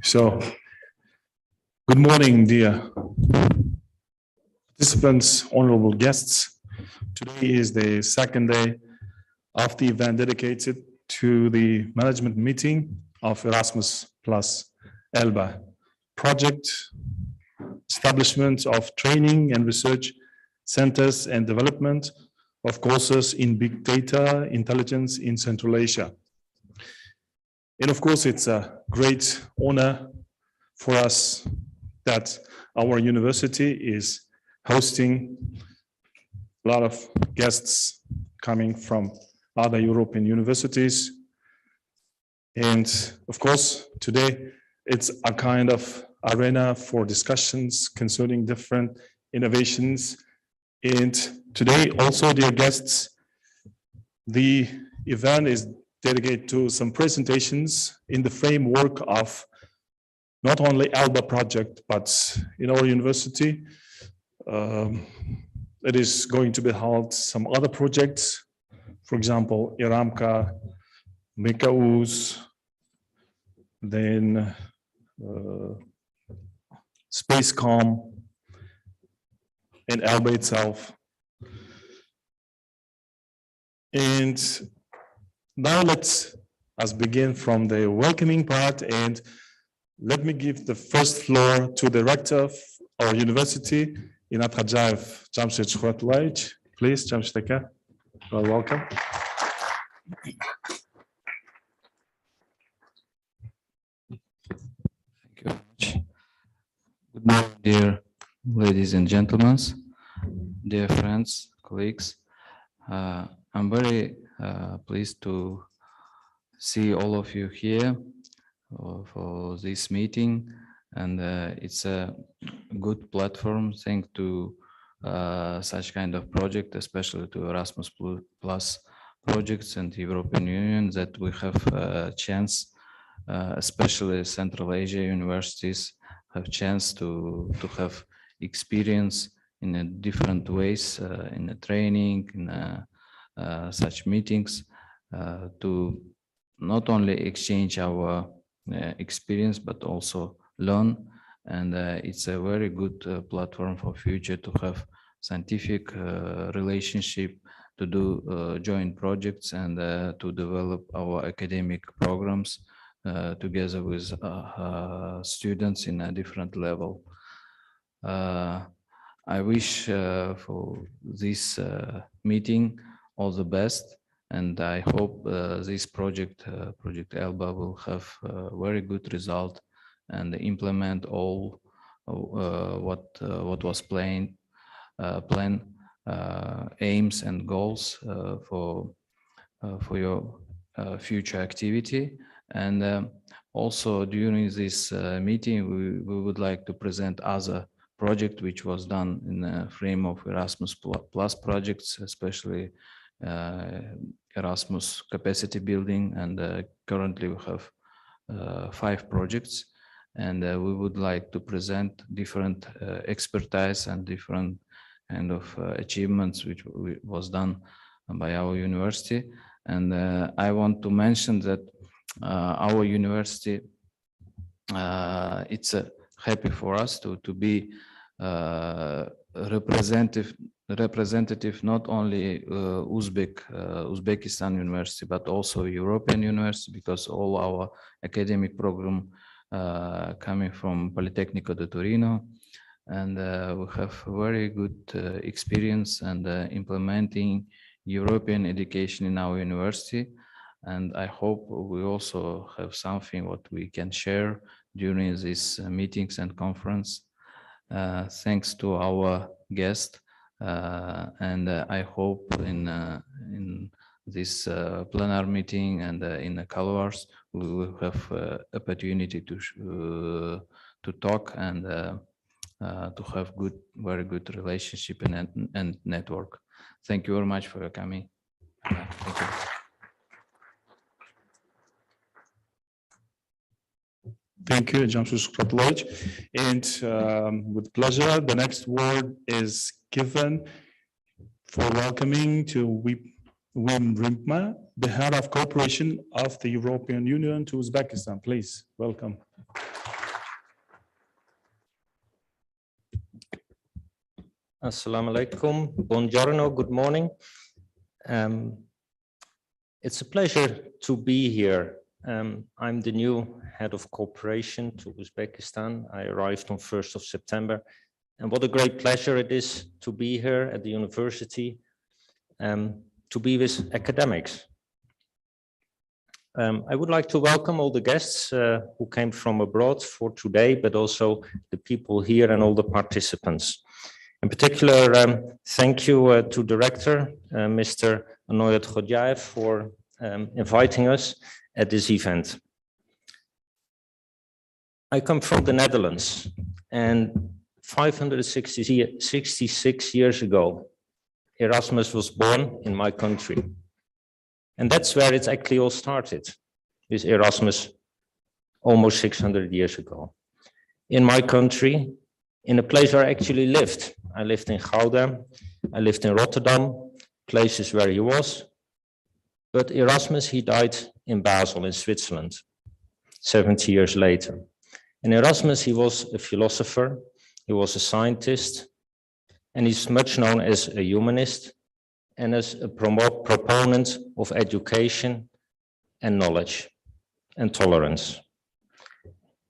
So, good morning, dear participants, honorable guests. Today is the second day of the event dedicated to the management meeting of Erasmus+ELBA project, establishment of training and research centers and development of courses in big data intelligence in Central Asia. And of course, it's a great honor for us that our university is hosting a lot of guests coming from other European universities. And of course, today it's a kind of arena for discussions concerning different innovations. And today also, dear guests, the event is dedicated to some presentations in the framework of not only ELBA project, but in our university. It is going to be held some other projects, for example, Iramka, Mekauz, then Spacecom, and ELBA itself. And now let's begin from the welcoming part, and let me give the first floor to the rector of our university, Inat Khajaev, Jamshid Shkhuratlaich. Please, Jamshid, well, welcome. Thank you very much. Good morning, dear ladies and gentlemen, dear friends, colleagues. I'm very pleased to see all of you here for this meeting, and it's a good platform thanks to such kind of project, especially to Erasmus Plus projects and European Union, that we have a chance, especially Central Asia universities have chance to have experience in a different ways, in a training, in such meetings, to not only exchange our experience, but also learn. And it's a very good platform for future to have scientific relationship, to do joint projects, and to develop our academic programs together with students in a different level. I wish for this meeting all the best, and I hope this project ELBA will have a very good result and implement all what was planned, aims and goals for your future activity. And also during this meeting, we would like to present other project which was done in the frame of Erasmus Plus projects, especially Erasmus capacity building, and currently we have 5 projects, and we would like to present different expertise and different kind of achievements which was done by our university. And I want to mention that our university, it's happy for us to be representative not only Uzbekistan University, but also European University, because all our academic program coming from Polytechnico de Torino, and we have very good experience and implementing European education in our university. And I hope we also have something what we can share during these meetings and conference. Thanks to our guest, and I hope in this plenary meeting and in the colors we will have opportunity to talk and to have very good relationship and network. Thank you very much for your coming. Thank you. Thank you, Jamshid Shkhuratlaich. And with pleasure, the next word is given for welcoming to Wim Rimpma, the head of cooperation of the European Union to Uzbekistan. Please, welcome. Assalamu alaikum, buongiorno, good morning. It's a pleasure to be here. I'm the new head of cooperation to Uzbekistan. I arrived on 1st of September. And what a great pleasure it is to be here at the university, to be with academics. I would like to welcome all the guests who came from abroad for today, but also the people here and all the participants. In particular, thank you to the rector, Mr. Anoyat Khodjaev, for inviting us at this event. I come from the Netherlands, and 566 years ago, Erasmus was born in my country. And that's where it actually all started, with Erasmus almost 600 years ago. In my country, in a place where I actually lived. I lived in Gouda, I lived in Rotterdam, places where he was. But Erasmus, he died in Basel in Switzerland, 70 years later. And Erasmus, he was a philosopher, he was a scientist, and he's much known as a humanist and as a proponent of education and knowledge and tolerance.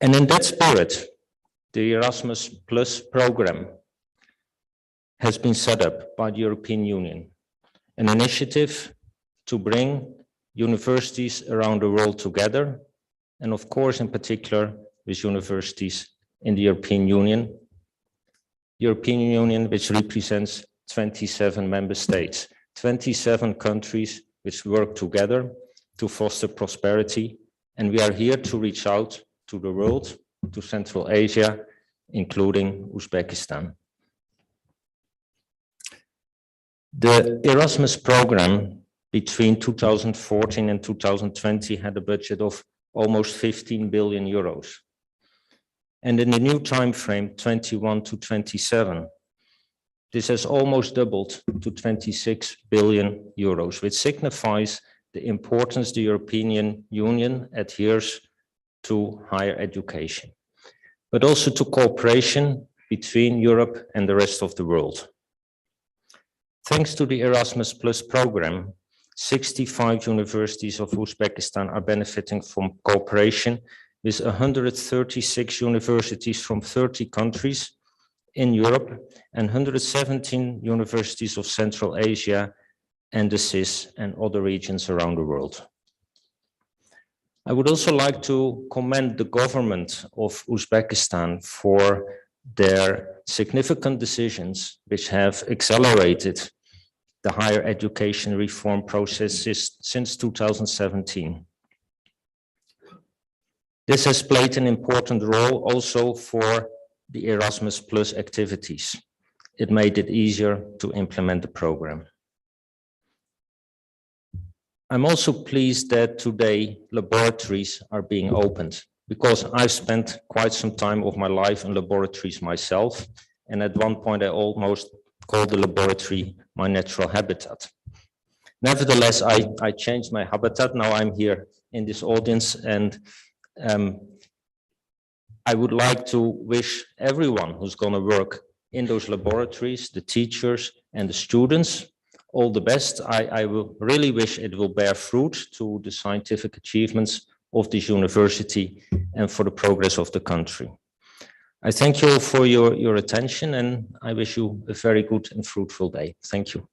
And in that spirit, the Erasmus+ program has been set up by the European Union, an initiative to bring universities around the world together, and of course, in particular, with universities in the European Union. European Union, which represents 27 member states, 27 countries which work together to foster prosperity. And we are here to reach out to the world, to Central Asia, including Uzbekistan. The Erasmus program between 2014 and 2020 had a budget of almost 15 billion euros. And in the new time frame, 21 to 27, this has almost doubled to 26 billion euros, which signifies the importance the European Union adheres to higher education, but also to cooperation between Europe and the rest of the world. Thanks to the Erasmus+ program, 65 universities of Uzbekistan are benefiting from cooperation with 136 universities from 30 countries in Europe and 117 universities of Central Asia and the CIS and other regions around the world. I would also like to commend the government of Uzbekistan for their significant decisions which have accelerated the higher education reform processes since 2017. This has played an important role also for the Erasmus+ activities. It made it easier to implement the program. I'm also pleased that today laboratories are being opened, because I've spent quite some time of my life in laboratories myself, and at one point I almost called the laboratory my natural habitat. Nevertheless, I changed my habitat. Now I'm here in this audience, and I would like to wish everyone who's going to work in those laboratories, the teachers and the students, all the best. I will really wish it will bear fruit to the scientific achievements of this university and for the progress of the country. I thank you all for your attention, and I wish you a very good and fruitful day. Thank you.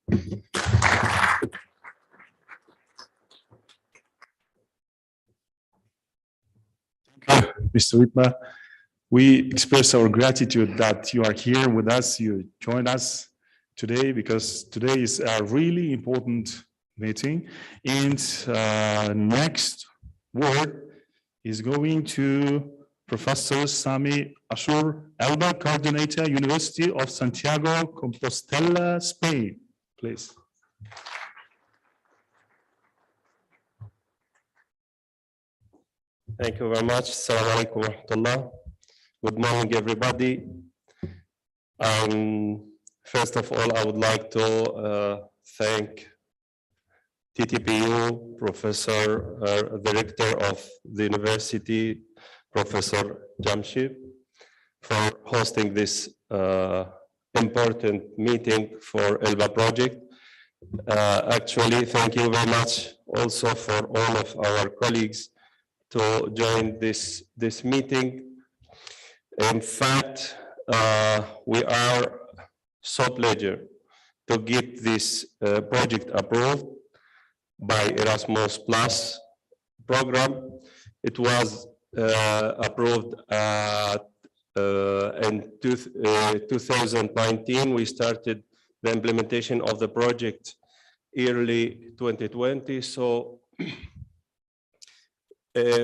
Mr. Whitmer, we express our gratitude that you are here with us, you joined us today, because today is a really important meeting. And next word is going to Professor Sami Ashour, ELBA Coordinator, University of Santiago Compostela, Spain, please. Thank you very much. Assalamu alaikum wa rahmatullah. Good morning, everybody. First of all, I would like to thank TTPU, the Rector of the University, Professor Jamshid, for hosting this important meeting for ELBA project. Actually, thank you very much also for all of our colleagues to join this meeting. In fact, we are so pleased to get this project approved by Erasmus Plus program. It was approved in 2019. We started the implementation of the project early 2020. So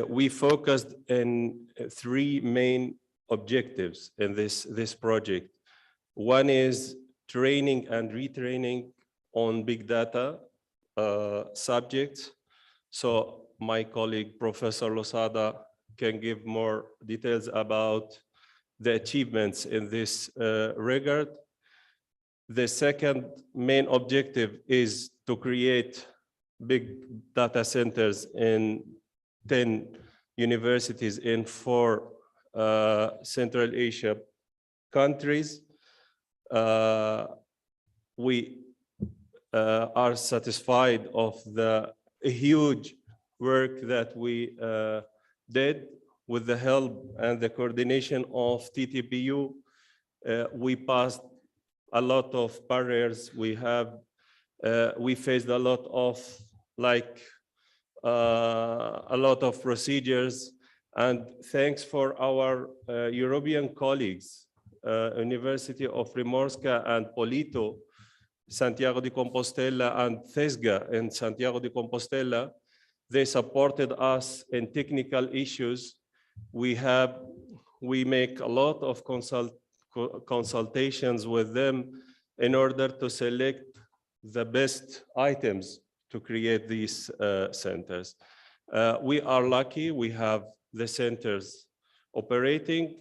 we focused in three main objectives in this project. One is training and retraining on big data subjects. So my colleague, Professor Losada, can give more details about the achievements in this regard. The second main objective is to create big data centers in 10 universities in 4 Central Asia countries. We are satisfied of the huge work that we did with the help and the coordination of TTPU. We passed a lot of barriers. We faced a lot of a lot of procedures, and thanks for our European colleagues, University of Primorska and Polito, Santiago de Compostela and TESGA in Santiago de Compostela. They supported us in technical issues. We make a lot of consultations with them in order to select the best items to create these centers. We are lucky we have the centers operating.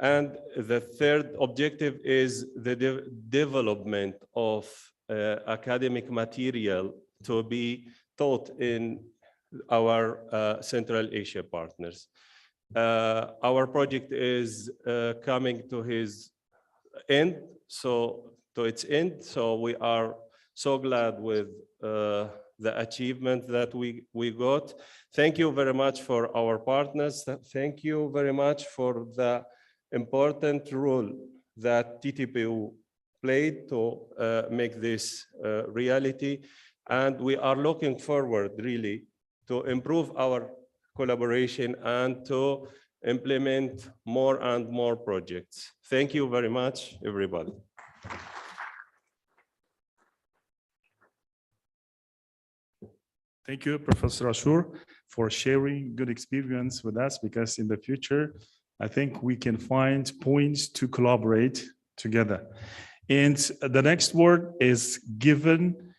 And the third objective is the development of academic material to be taught in our Central Asia partners. Our project is coming to its end, so we are so glad with the achievement that we got. Thank you very much for our partners. Thank you very much for the important role that TTPU played to make this reality. And we are looking forward really to improve our collaboration and to implement more and more projects. Thank you very much, everybody. Thank you, Professor Ashоur, for sharing good experience with us, because in the future, I think we can find points to collaborate together. And the next word is given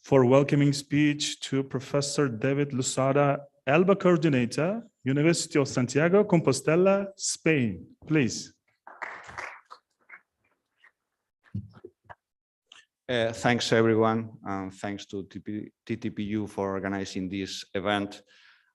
for welcoming speech to Professor David Losada, ELBA Coordinator, University of Santiago de Compostela, Spain. Please. Thanks everyone, and thanks to TTPU for organizing this event.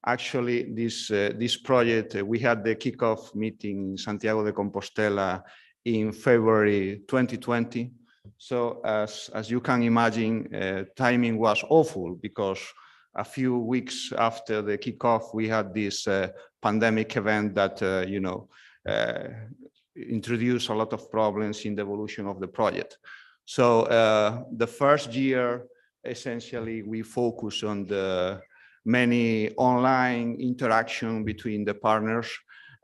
Actually, this project, we had the kickoff meeting in Santiago de Compostela in February 2020. So as you can imagine, timing was awful, because a few weeks after the kickoff, we had this pandemic event that introduced a lot of problems in the evolution of the project. So the first year, essentially, we focus on the many online interaction between the partners,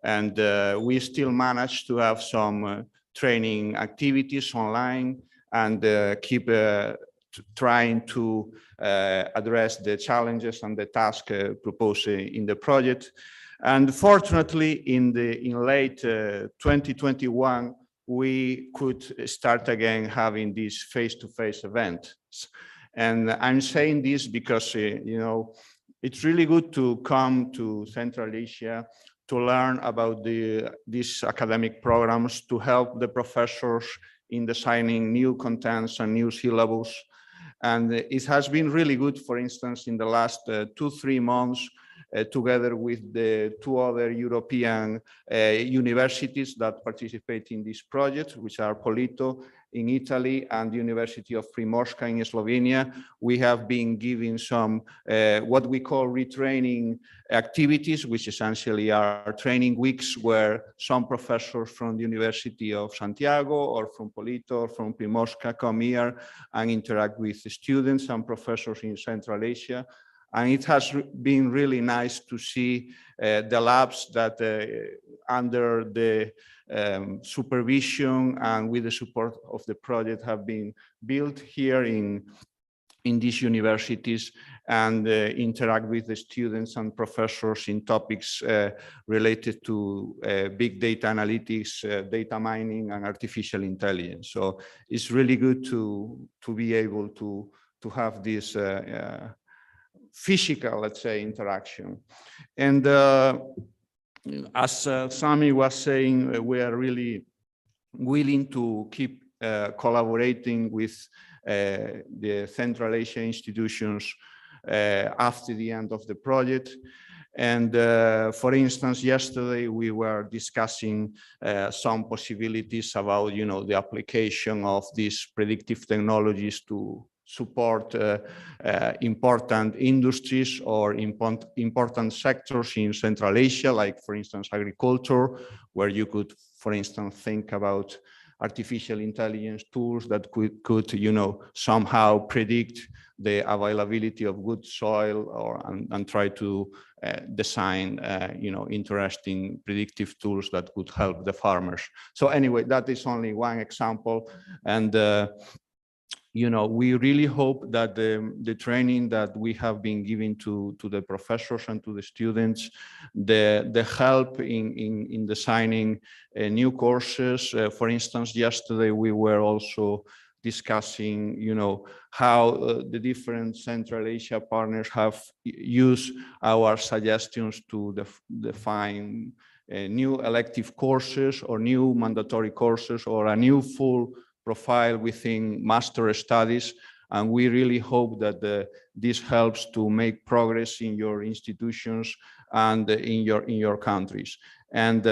and we still manage to have some training activities online and keep trying to address the challenges and the task proposed in the project. And fortunately, in late 2021, we could start again having these face-to-face events. And I'm saying this because, it's really good to come to Central Asia to learn about these academic programs, to help the professors in designing new contents and new syllables. And it has been really good, for instance, in the last 2-3 months, together with the 2 other European universities that participate in this project, which are Polito in Italy and the University of Primorska in Slovenia. We have been giving some what we call retraining activities, which essentially are training weeks where some professors from the University of Santiago or from Polito or from Primorska come here and interact with the students and professors in Central Asia. And it has been really nice to see the labs that under the supervision and with the support of the project have been built here in these universities, and interact with the students and professors in topics related to big data analytics, data mining, and artificial intelligence. So it's really good to be able to have this physical, let's say, interaction. And as Sami was saying, we are really willing to keep collaborating with the Central Asia institutions after the end of the project. And for instance, yesterday we were discussing some possibilities about, the application of these predictive technologies to support important industries or important sectors in Central Asia, like, for instance, agriculture, where you could, for instance, think about artificial intelligence tools that could somehow predict the availability of good soil, and try to design, interesting predictive tools that could help the farmers. So anyway, that is only one example. And we really hope that the training that we have been giving to the professors and to the students, the help in designing new courses. For instance, yesterday we were also discussing, how the different Central Asia partners have used our suggestions to define new elective courses or new mandatory courses or a new full profile within master studies. And we really hope that this helps to make progress in your institutions and in your countries. And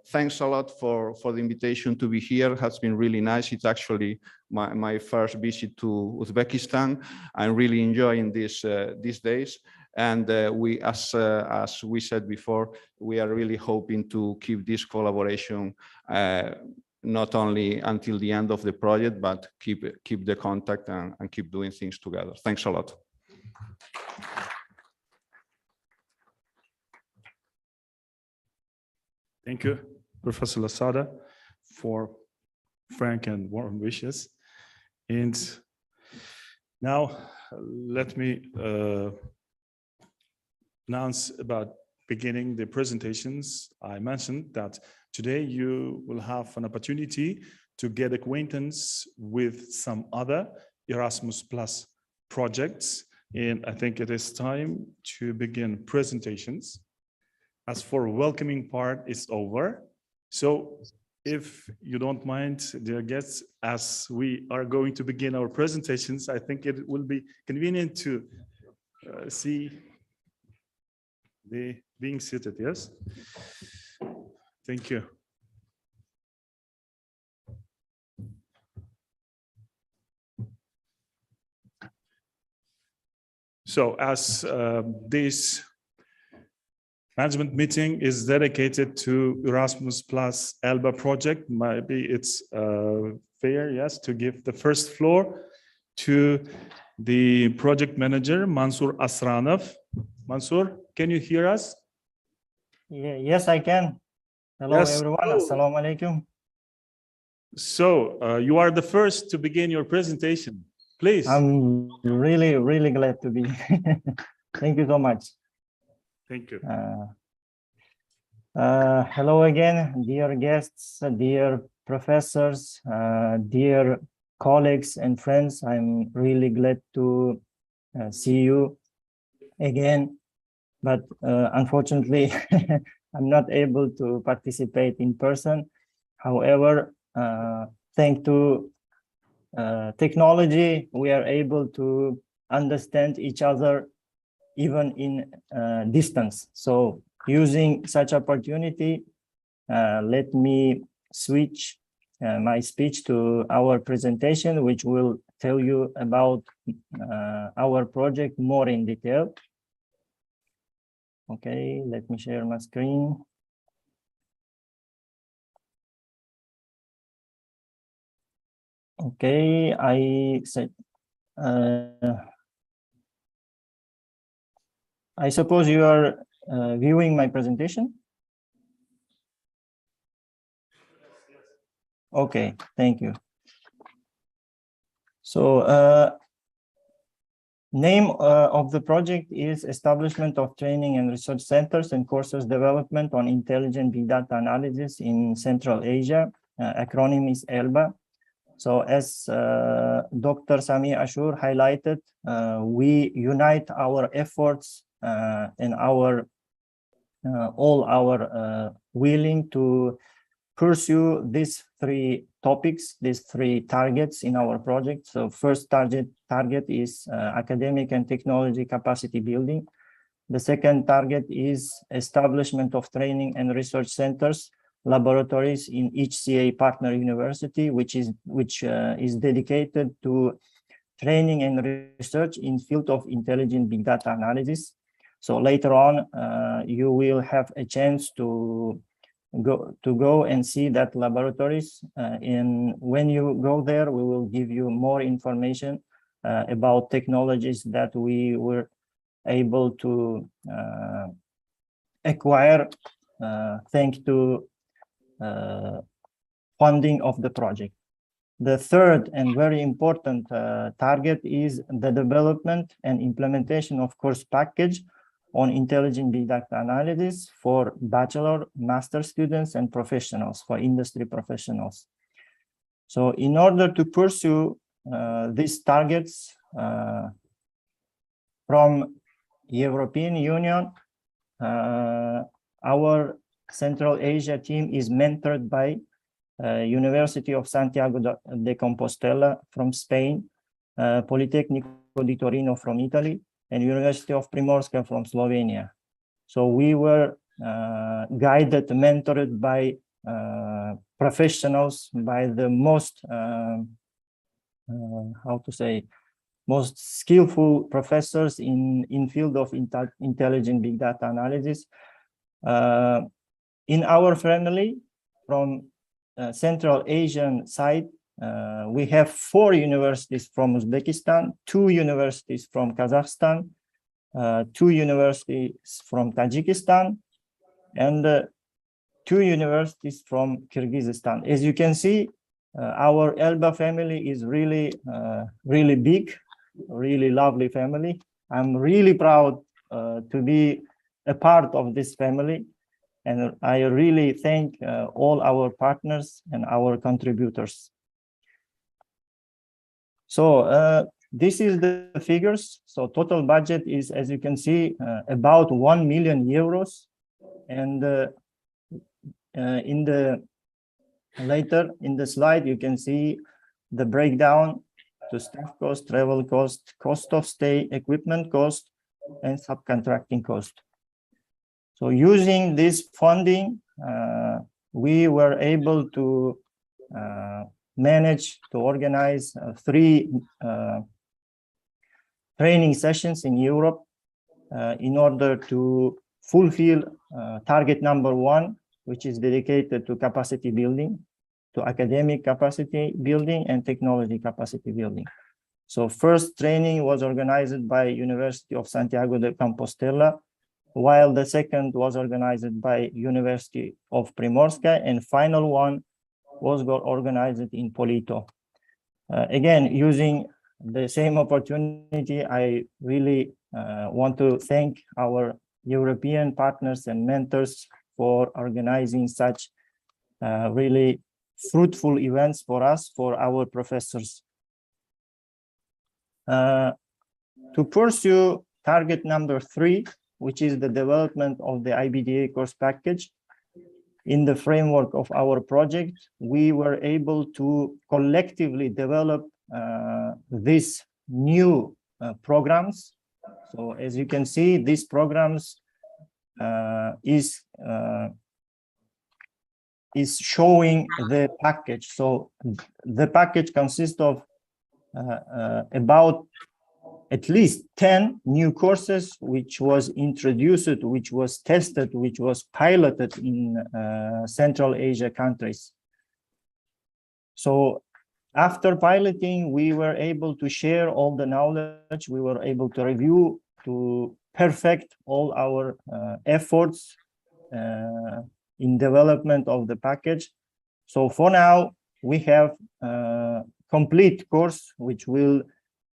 thanks a lot for the invitation to be here. It has been really nice. It's actually my first visit to Uzbekistan. I'm really enjoying these days. And we, as we said before, we are really hoping to keep this collaboration not only until the end of the project, but keep the contact and keep doing things together. Thanks a lot. Thank you, Professor Lasada, for frank and warm wishes. And now let me announce about beginning the presentations. I mentioned that today you will have an opportunity to get acquaintance with some other Erasmus Plus projects. And I think it is time to begin presentations. As for welcoming part is over. So if you don't mind, dear guests, as we are going to begin our presentations, I think it will be convenient to see the being seated, yes? Thank you. So as this management meeting is dedicated to Erasmus+ELBA project, maybe it's fair, yes, to give the first floor to the project manager, Mansur Asranov. Mansur, can you hear us? Yeah, yes, I can. Hello, yes. everyone. Assalamu alaikum. So you are the first to begin your presentation. Please. I'm really, really glad to be. Thank you so much. Thank you. Hello again, dear guests, dear professors, dear colleagues and friends. I'm really glad to see you again, but unfortunately, I'm not able to participate in person. However, thanks to technology, we are able to understand each other even in distance. So using such opportunity, let me switch my speech to our presentation, which will tell you about our project more in detail. Okay, let me share my screen. Okay, I said, I suppose you are viewing my presentation. Okay, thank you. So name of the project is Establishment of Training and Research Centers and Courses Development on Intelligent Big Data Analysis in Central Asia. Acronym is ELBA. So as Dr. Sami Ashour highlighted, we unite our efforts and our all our willing to pursue these three topics, these three targets in our project. So first target is academic and technology capacity building. The second target is establishment of training and research centers, laboratories in each CA partner university, which is dedicated to training and research in field of intelligent big data analysis. So later on, you will have a chance to go and see that laboratories. And when you go there, we will give you more information about technologies that we were able to acquire thanks to funding of the project. The third and very important target is the development and implementation of course package on intelligent big data analysis for bachelor, master students and professionals, for industry professionals. So in order to pursue these targets from European Union, our Central Asia team is mentored by University of Santiago de Compostela from Spain, Politecnico di Torino from Italy, and University of Primorska from Slovenia. So we were guided, mentored by professionals, by the most, most skillful professors in field of intelligent big data analysis. In our family, from Central Asian side, we have 4 universities from Uzbekistan, 2 universities from Kazakhstan, 2 universities from Tajikistan, and 2 universities from Kyrgyzstan. As you can see, our ELBA family is really, really big, really lovely family. I'm really proud to be a part of this family. And I really thank all our partners and our contributors. So this is the figures. So total budget is, as you can see, about 1 million euros. And later in the slide, you can see the breakdown to staff cost, travel cost, cost of stay, equipment cost, and subcontracting cost. So using this funding, we were able to manage to organize 3 training sessions in Europe in order to fulfill target number 1, which is dedicated to capacity building, to academic capacity building and technology capacity building. So first training was organized by University of Santiago de Compostela, while the second was organized by University of Primorska, and final one was organized in Polito. Again, using the same opportunity, I really want to thank our European partners and mentors for organizing such really fruitful events for us, for our professors. To pursue target number 3, which is the development of the IBDA course package. In the framework of our project, we were able to collectively develop these new programs. So as you can see, these programs is showing the package. So the package consists of about at least 10 new courses, which was introduced, which was tested, which was piloted in Central Asia countries. So after piloting, we were able to share all the knowledge, we were able to review, to perfect all our efforts in development of the package. So for now, we have a complete course, which will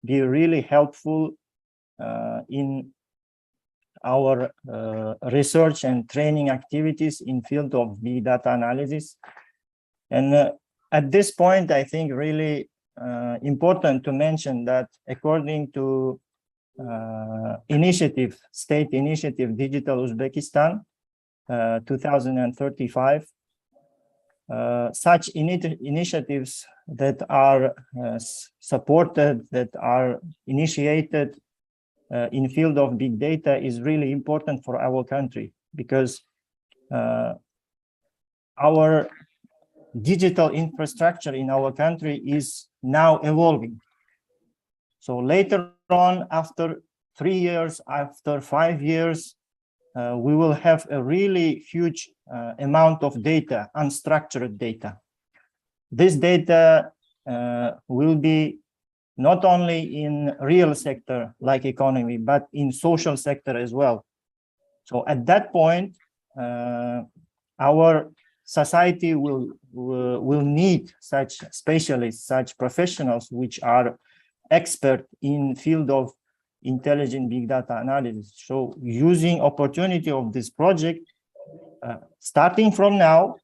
be really helpful in our research and training activities in field of big data analysis. And at this point, I think really important to mention that according to state initiative Digital Uzbekistan 2035, such initiatives that are supported, that are initiated in field of big data is really important for our country, because our digital infrastructure in our country is now evolving. So later on, after 3 years, after 5 years, we will have a really huge amount of data, unstructured data. This data will be not only in real sector like economy, but in social sector as well. So at that point, our society will need such specialists, such professionals, which are expert in field of intelligent big data analysis. So using opportunity of this project, starting from now,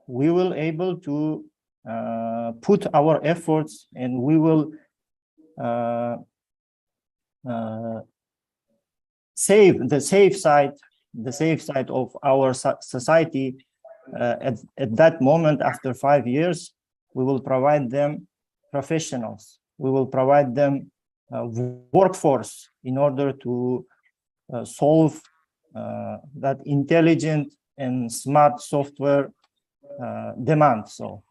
we will able to put our efforts, and we will save the safe side of our society. At that moment, after 5 years, we will provide them professionals. We will provide them workforce in order to solve that intelligent and smart software demand. So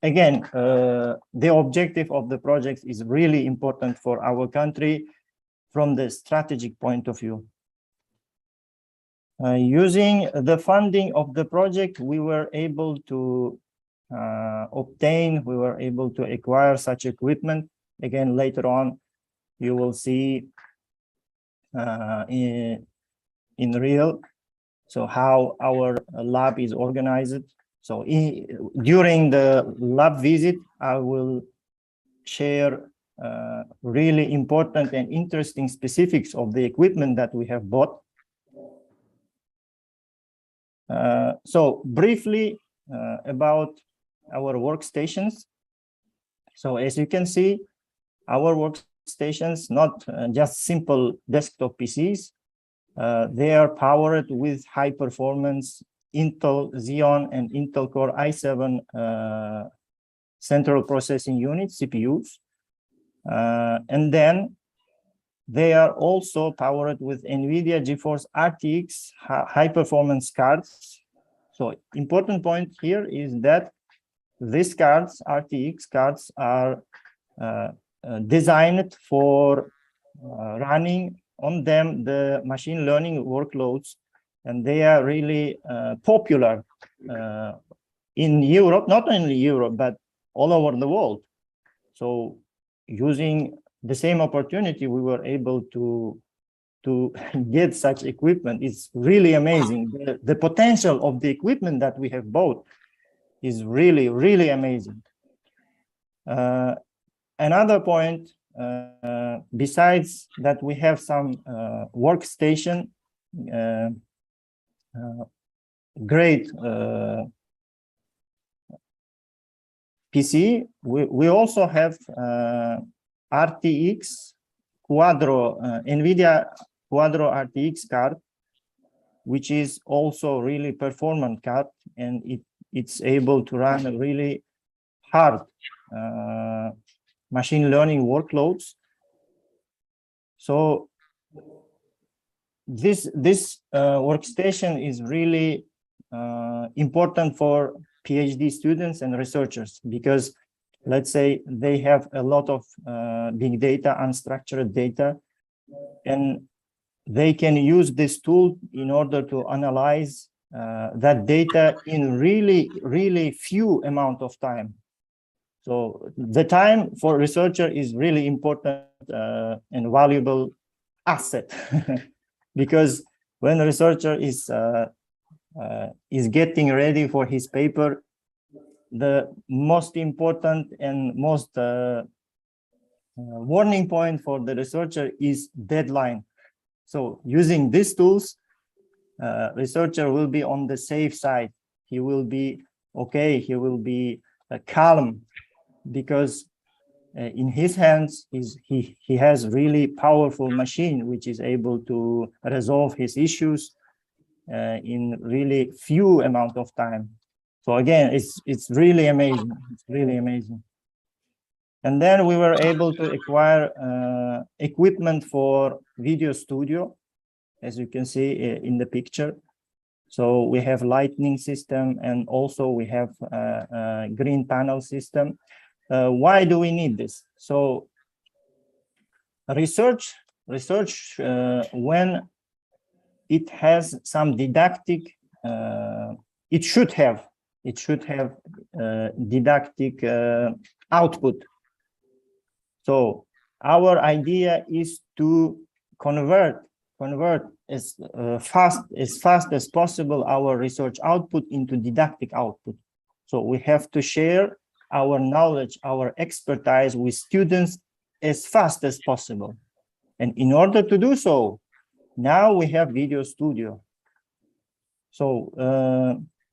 again, the objective of the project is really important for our country from the strategic point of view. Using the funding of the project, we were able to we were able to acquire such equipment. Again, later on, you will see in real, so how our lab is organized. So during the lab visit, I will share really important and interesting specifics of the equipment that we have bought. So briefly about our workstations. So as you can see, our workstations, not just simple desktop PCs, they are powered with high performance Intel Xeon and Intel Core i7 central processing units, CPUs. And then they are also powered with NVIDIA GeForce RTX high performance cards. So important point here is that these cards, RTX cards, are designed for running on them the machine learning workloads, and they are really popular in Europe, not only Europe, but all over the world. So using the same opportunity, we were able to get such equipment. It's really amazing. The potential of the equipment that we have bought is really, really amazing. Another point, besides that, we have some workstation, great PC. We also have RTX Quadro, NVIDIA Quadro RTX card, which is also really performant card, and it's able to run really hard machine learning workloads. So this workstation is really important for PhD students and researchers, because let's say they have a lot of big data, unstructured data, and they can use this tool in order to analyze that data in really few amount of time. So the time for researcher is really important and valuable asset, because when a researcher is getting ready for his paper, the most important and most warning point for the researcher is deadline. So using these tools, researcher will be on the safe side. He will be okay, he will be calm, because in his hands he has really powerful machine which is able to resolve his issues in really few amount of time. So again, it's really amazing. It's really amazing. And then we were able to acquire equipment for video studio, as you can see in the picture. So we have lighting system, and also we have a green panel system. Why do we need this? So research when it has some didactic, it should have didactic output. So our idea is to convert as fast as possible our research output into didactic output. So we have to share our knowledge, our expertise with students as fast as possible. And in order to do so, now we have video studio. So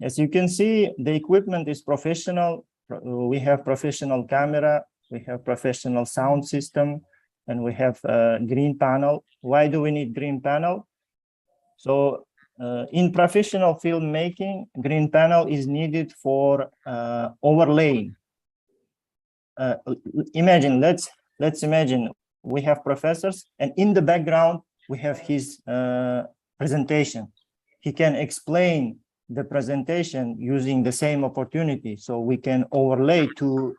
as you can see, the equipment is professional. We have professional camera, we have professional sound system, and we have a green panel. Why do we need green panel? So in professional filmmaking, green panel is needed for overlaying. Imagine, let's imagine we have professors, and in the background we have his presentation. He can explain the presentation using the same opportunity. So we can overlay two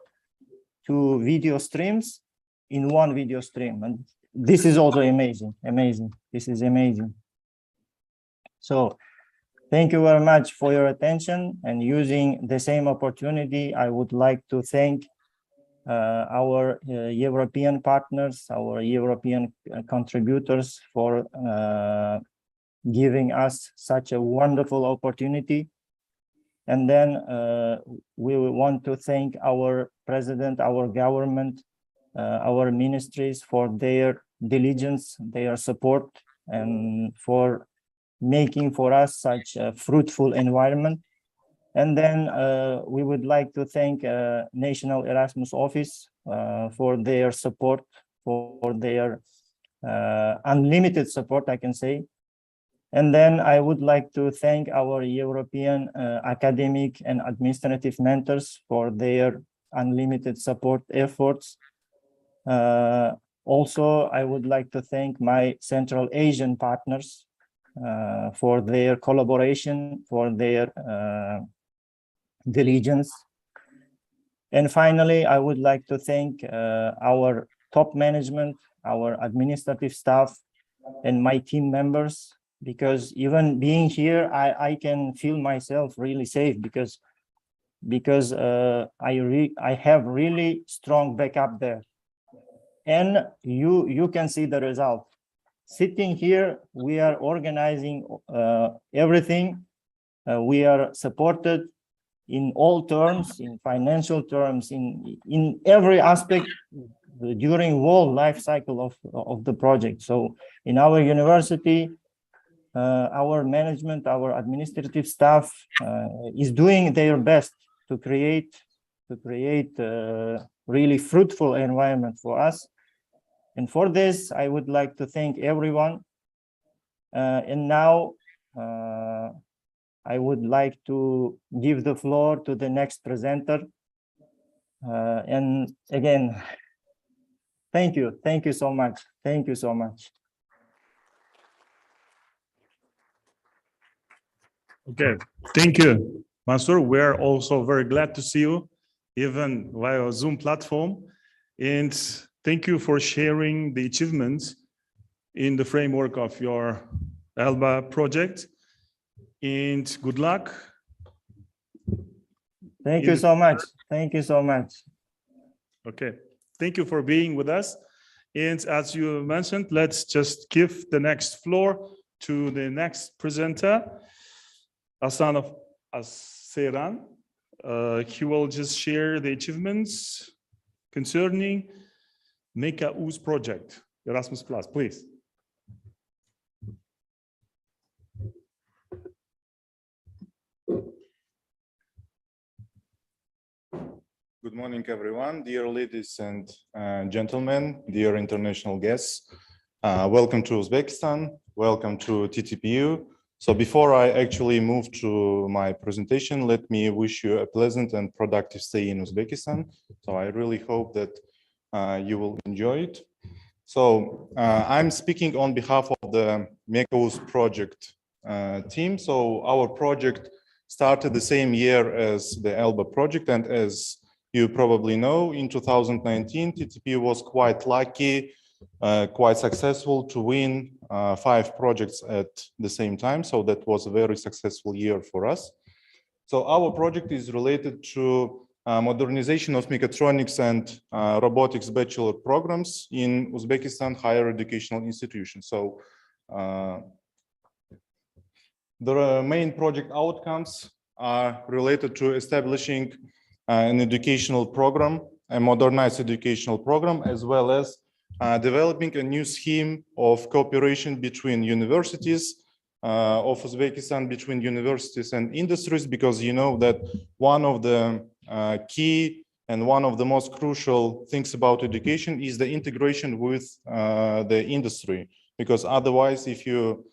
video streams in one video stream. And this is also amazing. This is amazing. So thank you very much for your attention. And using the same opportunity, I would like to thank our European partners, our European contributors for giving us such a wonderful opportunity. And then we want to thank our president, our government, our ministries for their diligence, their support, and for making for us such a fruitful environment. And then we would like to thank National Erasmus Office for their support, for their unlimited support, I can say. And then I would like to thank our European academic and administrative mentors for their unlimited support efforts. Also, I would like to thank my Central Asian partners for their collaboration, for their diligence. And finally, I would like to thank our top management, our administrative staff, and my team members, because even being here, I can feel myself really safe, because I have really strong backup there. And you can see the result. Sitting here, we are organizing everything. We are supported in all terms, in financial terms, in every aspect during whole life cycle of the project. So in our university, our management, our administrative staff is doing their best to create really fruitful environment for us. And for this, I would like to thank everyone. And now I would like to give the floor to the next presenter, And again, thank you so much. Thank you so much. Okay, thank you, Mansour. We're also very glad to see you, even via Zoom platform. And thank you for sharing the achievements in the framework of your ELBA project. And good luck. Thank you so much. Thank you so much. Okay, thank you for being with us. And as you mentioned, let's just give the next floor to the next presenter, Aslanov Asseran. He will just share the achievements concerning MECA-US project, Erasmus+, please. Good morning, everyone. Dear ladies and gentlemen, dear international guests, welcome to Uzbekistan, welcome to TTPU. So before I actually move to my presentation, let me wish you a pleasant and productive stay in Uzbekistan. So I really hope that you will enjoy it. So I'm speaking on behalf of the MECA-US project team. So our project started the same year as the ELBA project, and as you probably know, in 2019, TTPU was quite lucky, quite successful to win 5 projects at the same time. So that was a very successful year for us. So our project is related to modernization of mechatronics and robotics bachelor programs in Uzbekistan higher educational institutions. So the main project outcomes are related to establishing an educational program, a modernized educational program, as well as developing a new scheme of cooperation between universities of Uzbekistan, between universities and industries, because you know that one of the key and one of the most crucial things about education is the integration with the industry, because otherwise if you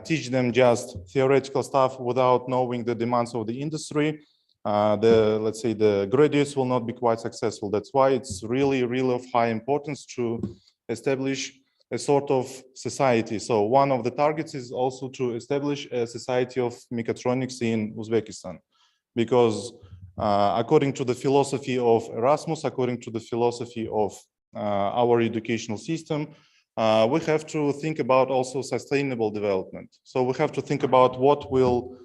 teach them just theoretical stuff without knowing the demands of the industry, let's say the graduates will not be quite successful. That's why it's really, really of high importance to establish a sort of society. So one of the targets is also to establish a society of mechatronics in Uzbekistan, because according to the philosophy of Erasmus, according to the philosophy of our educational system, we have to think about also sustainable development. So we have to think about what will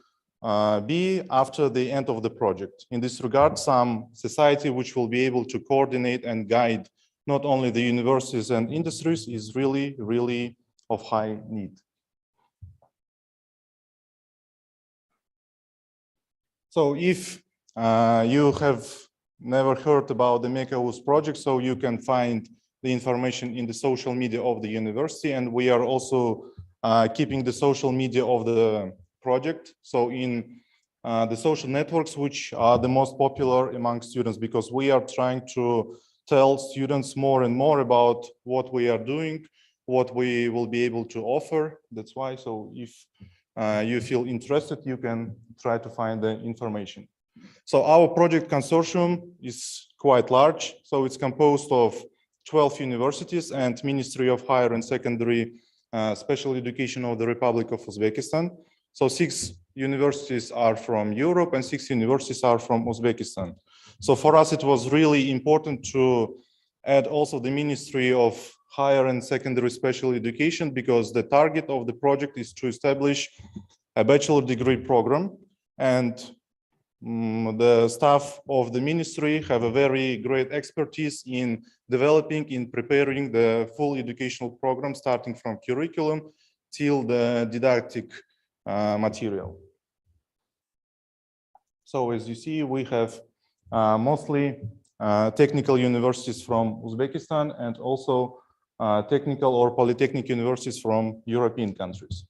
be after the end of the project. In this regard, some society which will be able to coordinate and guide not only the universities and industries is really, really of high need. So if you have never heard about the MECA-US project, so you can find the information in the social media of the university, and we are also keeping the social media of the project. So in the social networks, which are the most popular among students, because we are trying to tell students more and more about what we are doing, what we will be able to offer. That's why, so if you feel interested, you can try to find the information. So our project consortium is quite large. So it's composed of 12 universities and Ministry of Higher and Secondary Special Education of the Republic of Uzbekistan. So 6 universities are from Europe and 6 universities are from Uzbekistan. So for us, it was really important to add also the Ministry of Higher and Secondary Special Education, because the target of the project is to establish a bachelor degree program, and the staff of the ministry have a very great expertise in developing, in preparing the full educational program, starting from curriculum till the didactic material. So as you see, we have mostly technical universities from Uzbekistan and also technical or polytechnic universities from European countries.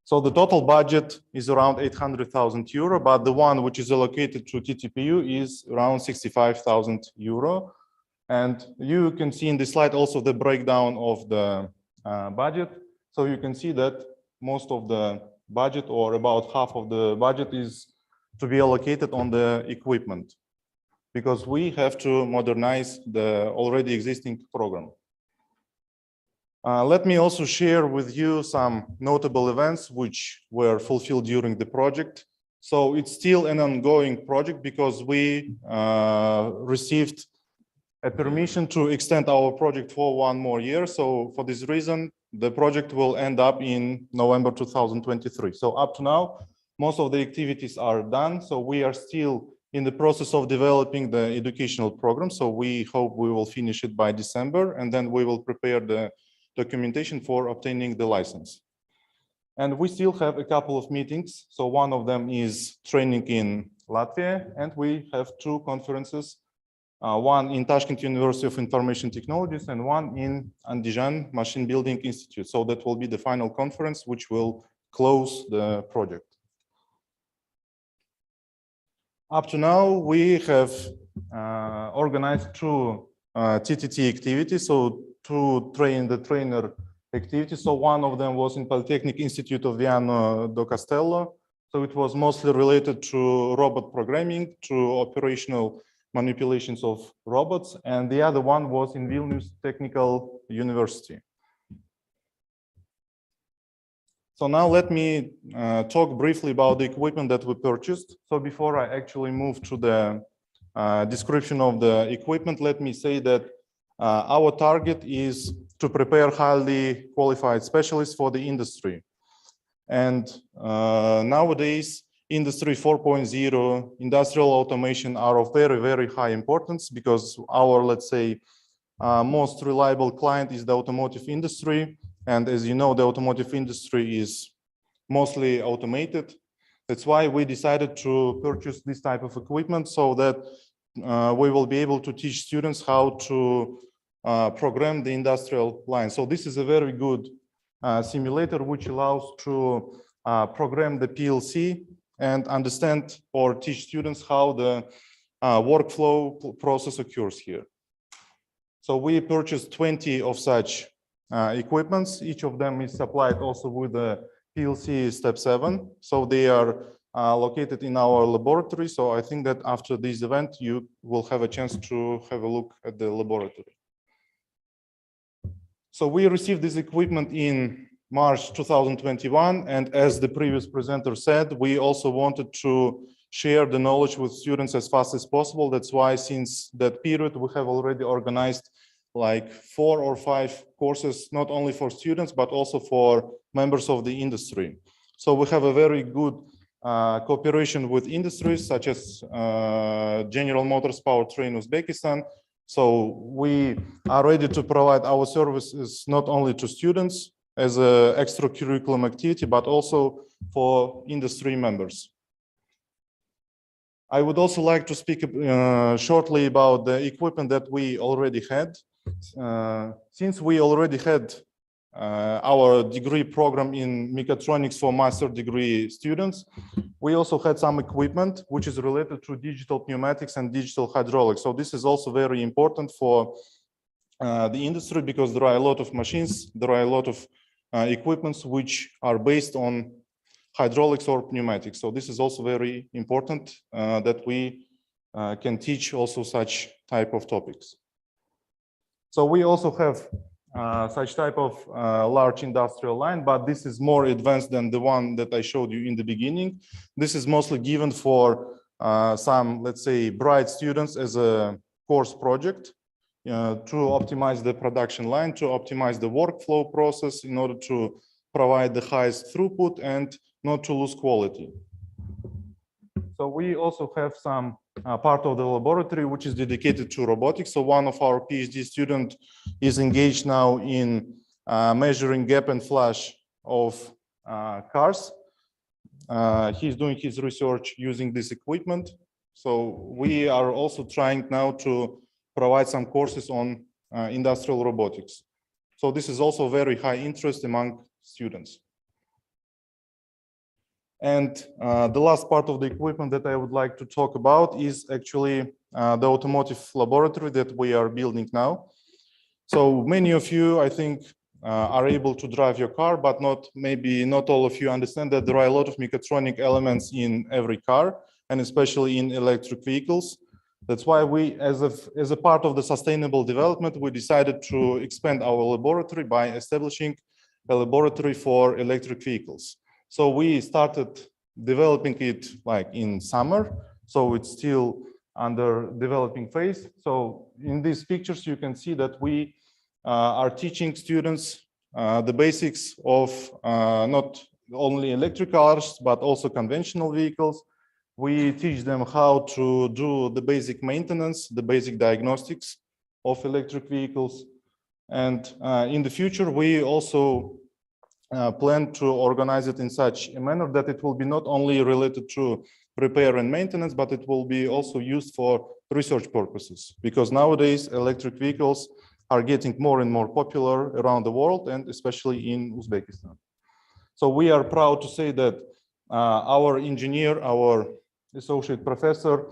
So the total budget is around 800,000 euro, but the one which is allocated to TTPU is around 65,000 euro. And you can see in this slide also the breakdown of the budget. So you can see that most of the budget, or about half of the budget, is to be allocated on the equipment, because we have to modernize the already existing program. Let me also share with you some notable events which were fulfilled during the project. So it's still an ongoing project because we received a permission to extend our project for 1 more year. So for this reason, the project will end up in November 2023. So up to now, most of the activities are done. So we are still in the process of developing the educational program. So we hope we will finish it by December, and then we will prepare the documentation for obtaining the license. And we still have a couple of meetings. So one of them is training in Latvia, and we have 2 conferences, one in Tashkent University of Information Technologies and one in Andijan Machine Building Institute. So that will be the final conference, which will close the project. Up to now, we have organized 2 TTT activities, so 2 train the trainer activities. So one of them was in Polytechnic Institute of Santiago de Compostela. So it was mostly related to robot programming, to operational manipulations of robots. And the other one was in Vilnius Technical University. So now let me talk briefly about the equipment that we purchased. So before I actually move to the description of the equipment, let me say that our target is to prepare highly qualified specialists for the industry. And nowadays, Industry 4.0, industrial automation are of very, very high importance because our, let's say, most reliable client is the automotive industry. And as you know, the automotive industry is mostly automated. That's why we decided to purchase this type of equipment so that we will be able to teach students how to program the industrial line. So this is a very good simulator which allows to program the PLC and understand or teach students how the workflow process occurs here. So we purchased 20 of such equipments. Each of them is supplied also with the PLC step 7. So they are located in our laboratory. So I think that after this event, you will have a chance to have a look at the laboratory. So we received this equipment in March 2021. And as the previous presenter said, we also wanted to share the knowledge with students as fast as possible. That's why since that period, we have already organized like 4 or 5 courses, not only for students, but also for members of the industry. So we have a very good cooperation with industries such as General Motors Powertrain Uzbekistan. So we are ready to provide our services not only to students as an extra curriculum activity, but also for industry members. I would also like to speak shortly about the equipment that we already had. Since we already had our degree program in mechatronics for master degree students, we also had some equipment which is related to digital pneumatics and digital hydraulics. So this is also very important for the industry because there are a lot of machines, there are a lot of equipments which are based on hydraulics or pneumatics. So this is also very important that we can teach also such type of topics. So we also have such type of large industrial line, but this is more advanced than the one that I showed you in the beginning. This is mostly given for some, let's say, bright students as a course project to optimize the production line, to optimize the workflow process in order to provide the highest throughput and not to lose quality. So we also have some part of the laboratory which is dedicated to robotics. So one of our PhD students is engaged now in measuring gap and flash of cars. He's doing his research using this equipment. So we are also trying now to provide some courses on industrial robotics. So this is also very high interest among students. And the last part of the equipment that I would like to talk about is actually the automotive laboratory that we are building now. So many of you, I think, are able to drive your car, but maybe not all of you understand that there are a lot of mechatronic elements in every car. and especially in electric vehicles. That's why we, as a part of the sustainable development, we decided to expand our laboratory by establishing a laboratory for electric vehicles. So we started developing it like in summer, so it's still under developing phase. So in these pictures, you can see that we are teaching students the basics of not only electric cars, but also conventional vehicles. We teach them how to do the basic maintenance, the basic diagnostics of electric vehicles. And in the future, we also plan to organize it in such a manner that it will be not only related to repair and maintenance, but it will be also used for research purposes. Because nowadays, electric vehicles are getting more and more popular around the world, and especially in Uzbekistan. So we are proud to say that our engineer, our associate professor,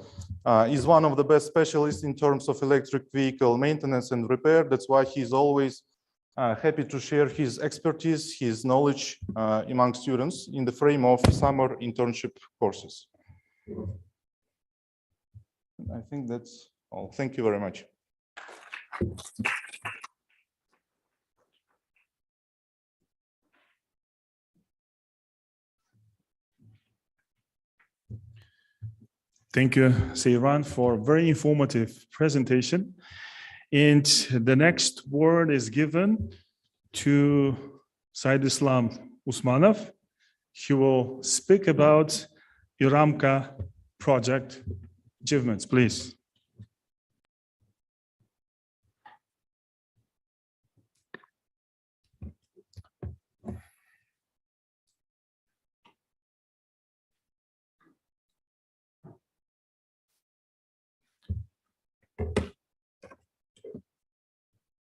is one of the best specialists in terms of electric vehicle maintenance and repair. That's why he's always happy to share his expertise, his knowledge among students in the frame of summer internship courses. I think that's all. Thank you very much. Thank you, Seyran, for a very informative presentation. And the next word is given to Said Islam Usmanov. He will speak about Iramka project achievements, please.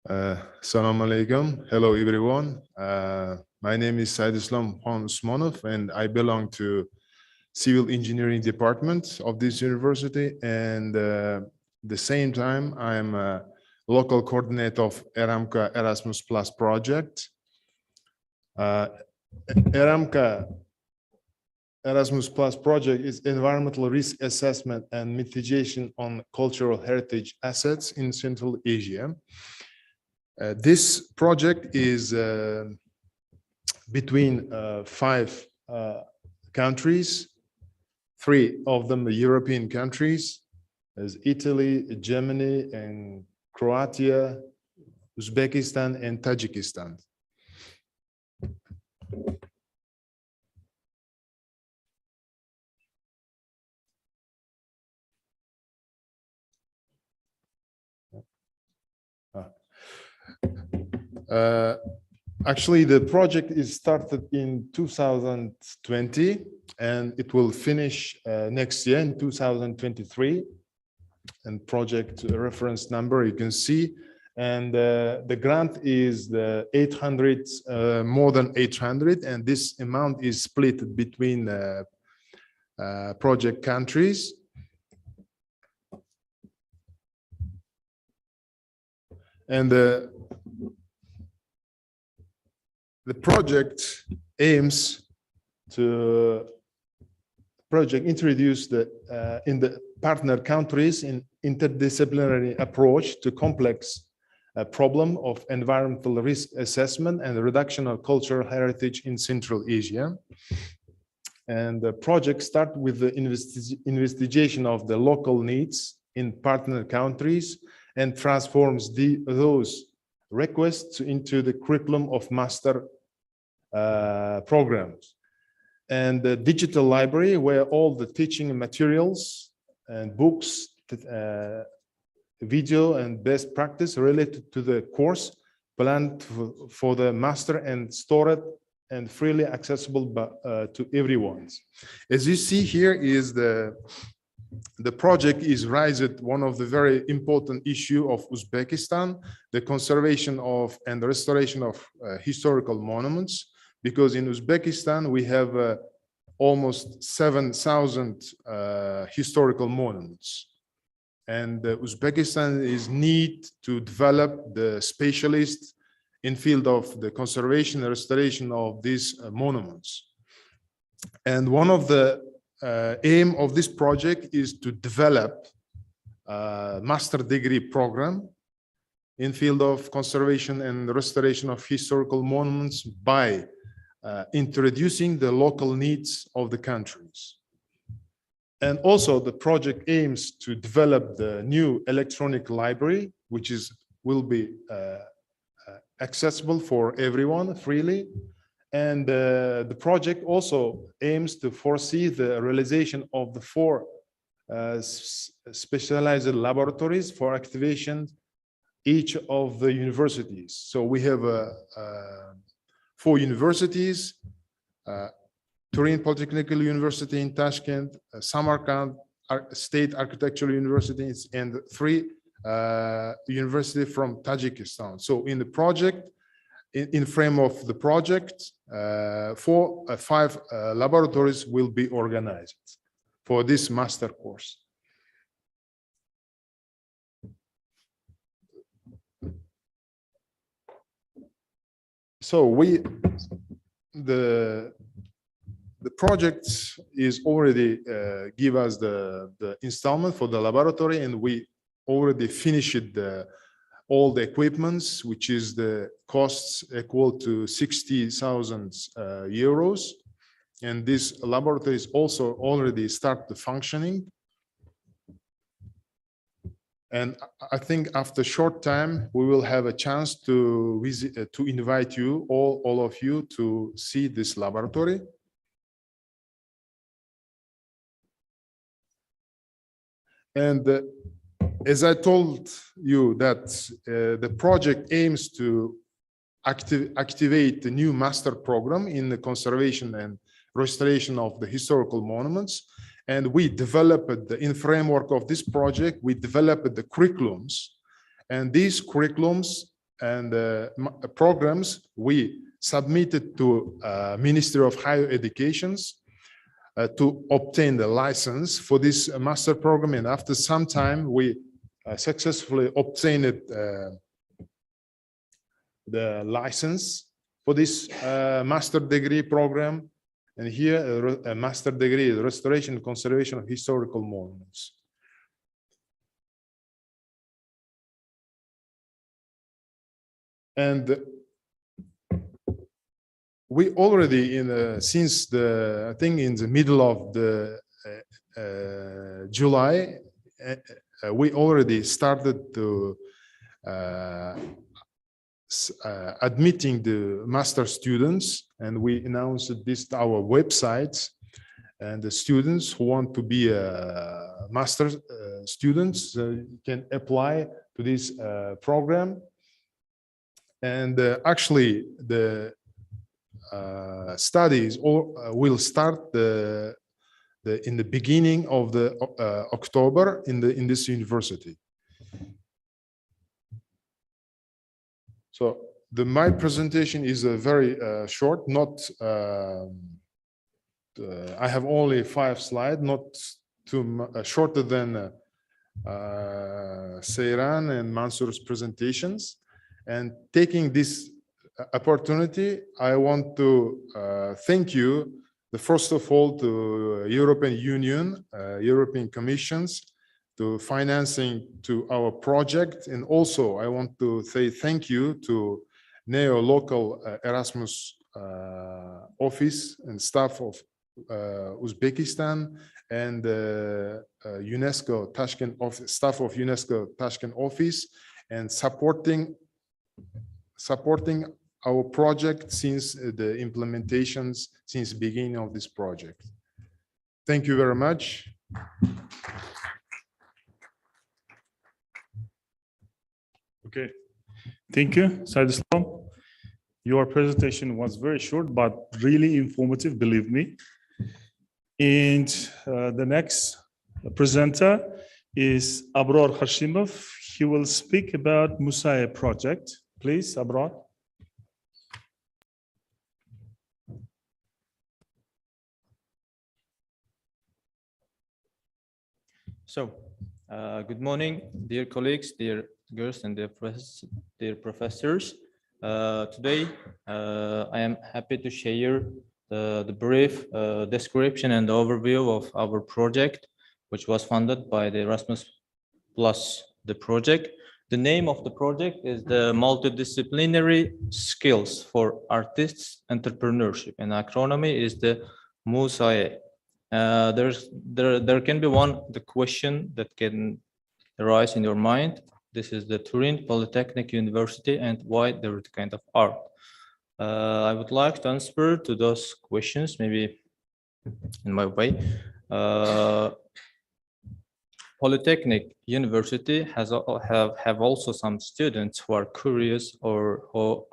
Assalamu alaikum. Hello, everyone. My name is Said Islam Usmanov, and I belong to Civil Engineering Department of this university. And at the same time, I'm a local coordinator of Iramka Erasmus+ project. Iramka Erasmus+ project is environmental risk assessment and mitigation on cultural heritage assets in Central Asia. This project is between 5 countries, 3 of them are European countries, as Italy, Germany, and Croatia, Uzbekistan, and Tajikistan. Actually, the project is started in 2020 and it will finish next year in 2023. And project reference number you can see. And the grant is the 800, more than 800, and this amount is split between project countries. And the project aims to introduce the in the partner countries in interdisciplinary approach to complex problem of environmental risk assessment and reduction of cultural heritage in Central Asia. And the project starts with the investigation of the local needs in partner countries and transforms those requests into the curriculum of master programs. And the digital library, where all the teaching materials and books, video and best practice related to the course planned for the master and stored and freely accessible to everyone. As you see here is the project is raised one of the very important issue of Uzbekistan, the conservation of and restoration of historical monuments, because in Uzbekistan we have almost 7,000 historical monuments. And Uzbekistan is need to develop the specialists in field of the conservation and restoration of these monuments. And one of the aim of this project is to develop a master degree program in field of conservation and restoration of historical monuments by introducing the local needs of the countries. And also the project aims to develop the new electronic library, which will be accessible for everyone freely. And the project also aims to foresee the realization of the 4 specialized laboratories for activation each of the universities. So we have 4 universities, Turin Polytechnic University in Tashkent, Samarkand State Architectural Universities, and 3 universities from Tajikistan. So in the project, in frame of the project, 5 laboratories will be organized for this master course. So the project is already give us the installment for the laboratory, and we already finished all the equipments, which is the costs equal to 60,000 euros. And this laboratory is also already started functioning. And I think after a short time, we will have a chance to visit, to invite you, all of you, to see this laboratory. And as I told you that the project aims to activate the new master program in the conservation and restoration of the historical monuments. And we developed, in framework of this project, we developed the curriculums. And these curriculums and programs we submitted to Ministry of Higher Education to obtain the license for this master program. And after some time, we successfully obtained the license for this master degree program. And here, a master degree is Restoration and Conservation of Historical Monuments. And we already, since I think in the middle of the July, we already started to admitting the master students, and we announced this to our website. And the students who want to be master students can apply to this program. And actually, the studies will start in the beginning of the October in this university. So my presentation is very short, not I have only 5 slides, not too shorter than Seyran and Mansur's presentations. And taking this opportunity, I want to thank you, first of all, to European Union, European Commissions, to financing to our project. And also I want to say thank you to local Erasmus office and staff of Uzbekistan, and UNESCO Tashkent office, staff of UNESCO Tashkent office, and supporting our project since the implementations, since beginning of this project. Thank you very much. Okay, thank you, Said Islam. Your presentation was very short, but really informative, believe me. And the next presenter is Abror Hashimov. He will speak about Musaya project. Please, Abror. So, good morning, dear colleagues, dear girls and dear professors. Today, I am happy to share the brief description and overview of our project, which was funded by the Erasmus Plus the project. The name of the project is the Multidisciplinary Skills for Artists Entrepreneurship, and acronym is the MUSAE. There can be the question that can arise in your mind. This is the Turin Polytechnic University and why there is kind of art. I would like to answer to those questions, maybe in my way. Polytechnic University have also some students who are curious or who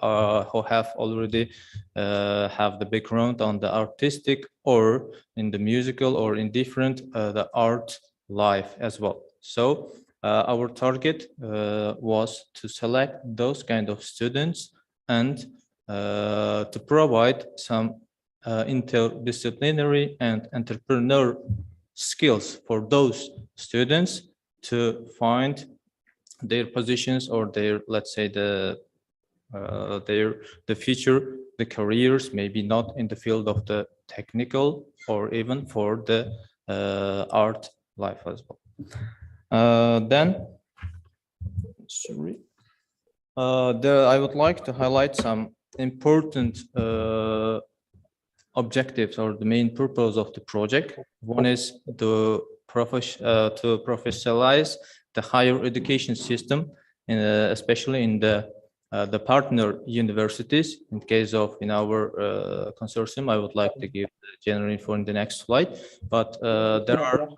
have already have the background on the artistic or in the musical or in different the art life as well. So our target was to select those kind of students and to provide some interdisciplinary and entrepreneur skills for those students to find their positions or their, let's say, the future, the careers, maybe not in the field of the technical or even for the art life as well. I would like to highlight some important objectives or the main purpose of the project. One is to professionalize the higher education system, especially in the partner universities. In case of in our consortium, I would like to give general info in the next slide, but there are.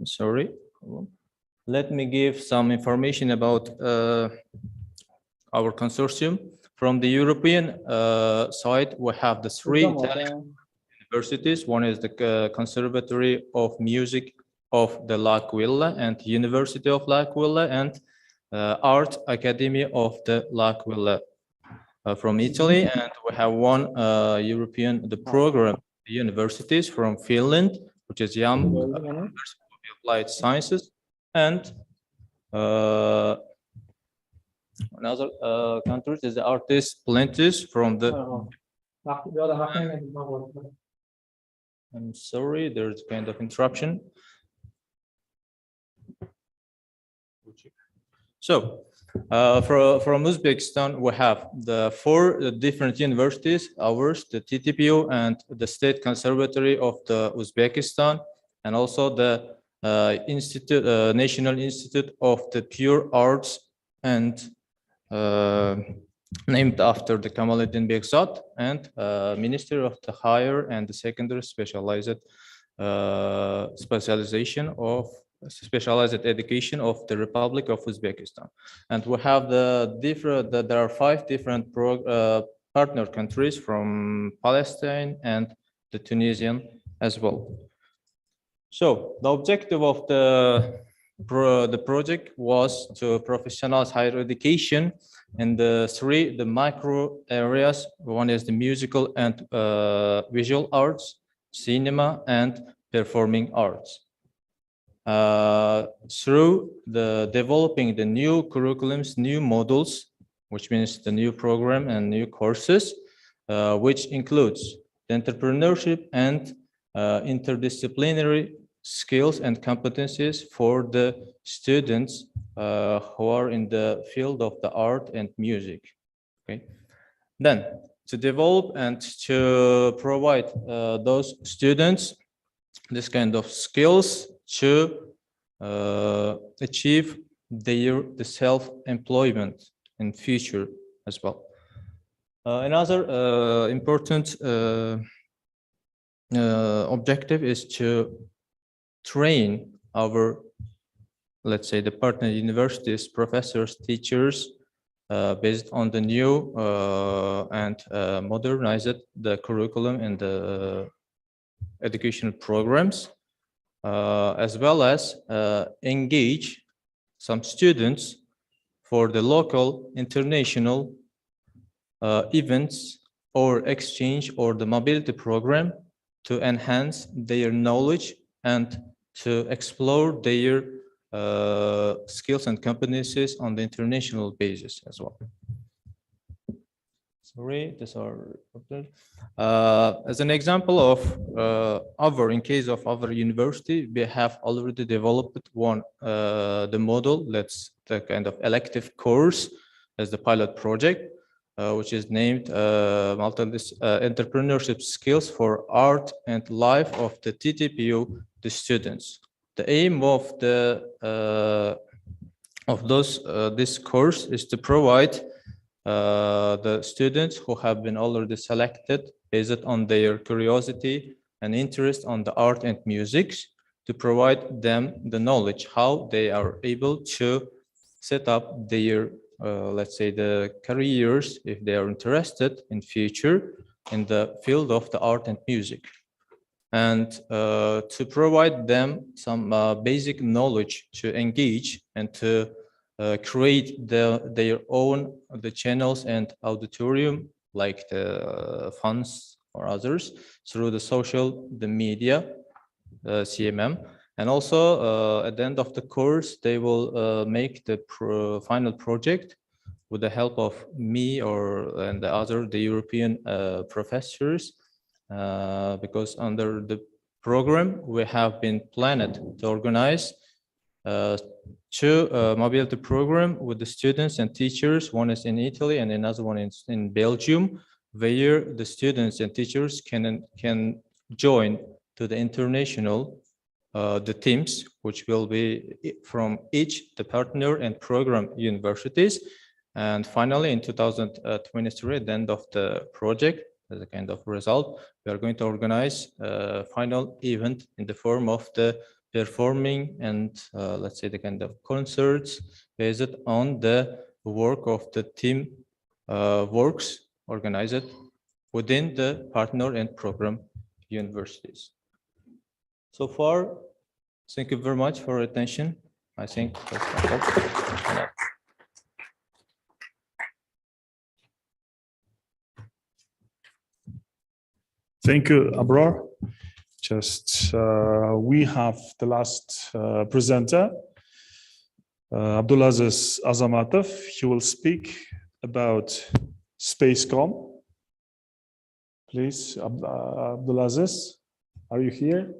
Sorry, let me give some information about our consortium. From the European side, we have the three universities. One is the Conservatory of Music of the L'Aquila and University of L'Aquila and Art Academy of the L'Aquila from Italy. And we have one European, the program universities from Finland, which is YAM, University of Applied Sciences, and another countries is the Artis Plentis from the. I'm sorry, there's kind of interruption. So, from Uzbekistan, we have the four different universities: ours, the TTPU, and the State Conservatory of the Uzbekistan, and also the National Institute of the Pure Arts and named after the Kamaluddin Behzad, and Ministry of the Higher and the Secondary Specialized Education of the Republic of Uzbekistan. And we have there are 5 different partner countries from Palestine and the Tunisian as well. So the objective of the project was to professionalize higher education in the micro areas. One is the musical and visual arts, cinema, and performing arts. Through developing the new curriculums, new modules, which means the new program and new courses, which includes the entrepreneurship and interdisciplinary skills and competencies for the students who are in the field of the art and music. Okay. Then to develop and to provide those students this kind of skills to achieve the self-employment in future as well. Another important objective is to train our, let's say, the partner universities, professors, teachers, based on the new and modernized the curriculum and the educational programs, as well as engage some students for the local international events or exchange or the mobility program to enhance their knowledge and to explore their skills and competencies on the international basis as well. Sorry, these are as an example of in case of our university, we have already developed one the model. That's the kind of elective course as the pilot project, which is named Entrepreneurship Skills for Art and Life of the TTPU, the students. The aim of this course is to provide the students who have been already selected based on their curiosity and interest on the art and music, to provide them the knowledge how they are able to set up their let's say the careers if they are interested in future in the field of the art and music, and to provide them some basic knowledge to engage and to create their own channels and auditorium like the funds or others through the media, CMM. And also at the end of the course, they will make the final project with the help of me and the European professors, because under the program we have been planned to organize two mobility program with the students and teachers. One is in Italy and another one is in Belgium, where the students and teachers can join to the international the teams, which will be from each the partner and program universities. And finally, in 2023, at the end of the project, as a kind of result, we are going to organize a final event in the form of the performing and let's say the kind of concerts based on the work of the team works organized within the partner and program universities. So far, thank you very much for your attention. I think that's all. Thank you, Abror. Just we have the last presenter, Abdulaziz Azamatov. He will speak about Spacecom. Please, Abdulaziz, are you here?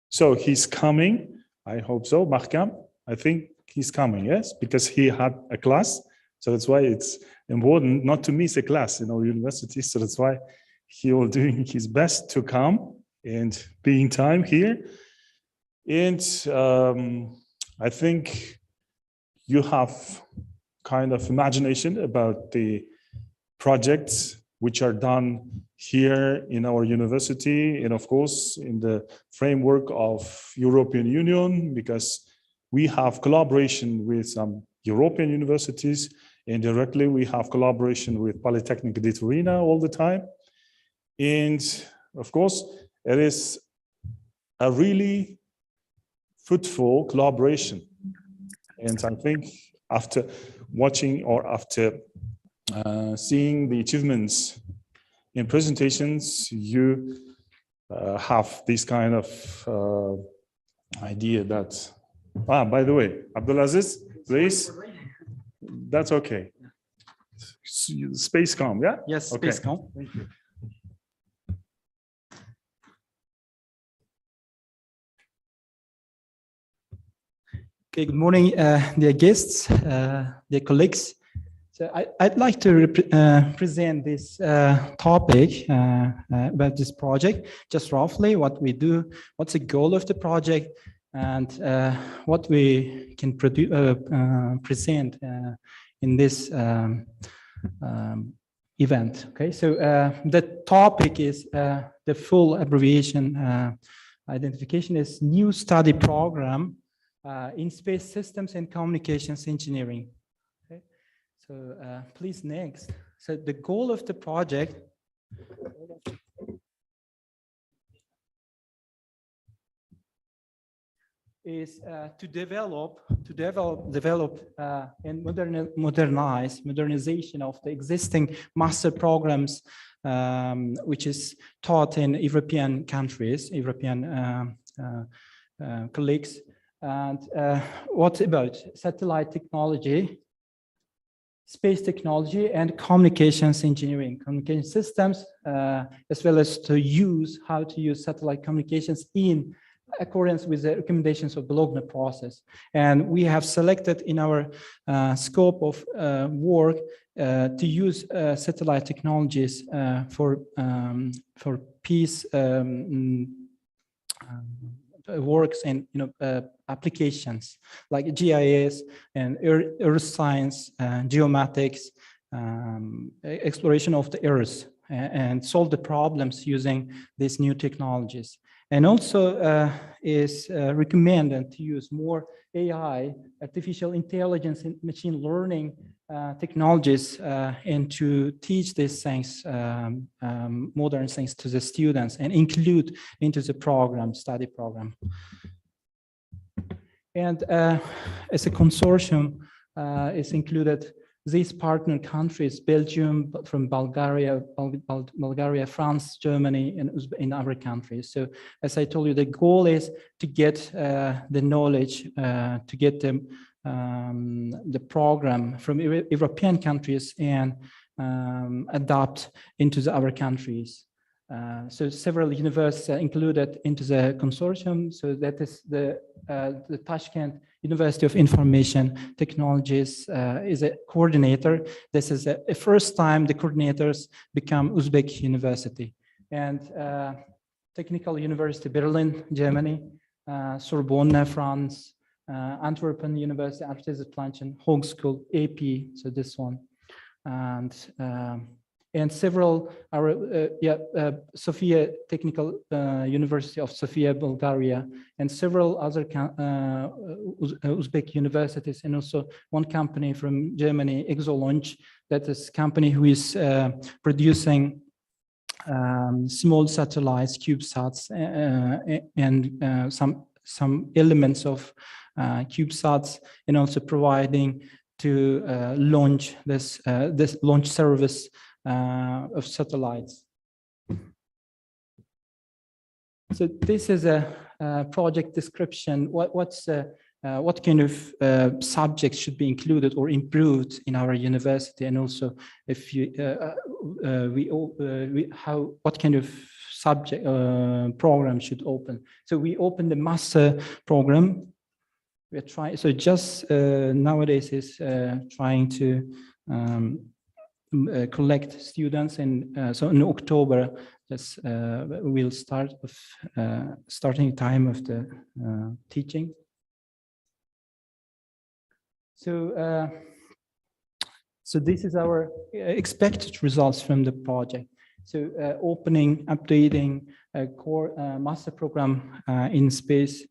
So he's coming. I hope so. Mahkam, I think he's coming, yes, because he had a class. So that's why it's important not to miss a class in our university. So that's why he will doing his best to come and be in time here. And I think you have kind of imagination about the projects which are done here in our university, and of course in the framework of European Union, because we have collaboration with some European universities, and directly we have collaboration with Polytechnic de Torino all the time. And of course, it is a really fruitful collaboration. And I think after watching or after seeing the achievements in presentations, you have this kind of idea that, by the way, Abdulaziz, please, that's okay. Spacecom, yeah? Yes, okay. Spacecom. Thank you. Okay, good morning, dear guests, dear colleagues. So I'd like to present this topic about this project, just roughly what we do, what's the goal of the project, and what we can present in this event. Okay, so the topic is the full abbreviation identification is New Study Program in Space Systems and Communications Engineering. Okay, so please next. So the goal of the project is to develop and modernization of the existing master programs, which is taught in European countries, European colleagues. And what about satellite technology space technology and communications engineering, communication systems, as well as how to use satellite communications in accordance with the recommendations of Bologna process. And we have selected in our scope of work to use satellite technologies for peace works and applications like GIS and earth science, geomatics, exploration of the earth, and solve the problems using these new technologies. And also is recommended to use more AI, artificial intelligence and machine learning technologies and to teach these things, modern things to the students and include into the program, study program. And as a consortium is included these partner countries, Belgium, from Bulgaria, France, Germany, and in other countries. So as I told you, the goal is to get the knowledge, to get the program from European countries and adapt into the other countries. So several universities are included into the consortium. So that is the Tashkent University of Information Technologies is a coordinator. This is the first time the coordinators become Uzbek university. And Technical University Berlin, Germany, Sorbonne, France, Antwerpen University, Artezatlanchen, Hogeschool, AP, so this one. And several Sofia Technical University of Sofia, Bulgaria, and several other Uzbek universities, and also one company from Germany, Exolaunch, that is a company who is producing small satellites, CubeSats, and some elements of CubeSats, and also providing to launch this launch service of satellites. So this is a project description. What kind of subjects should be included or improved in our university, and also if you what kind of subject program should open. So we open the master program. We're trying. So just nowadays is trying to collect students, and so in October this will start with starting time of the teaching. So so this is our expected results from the project. So opening, updating a core master program in space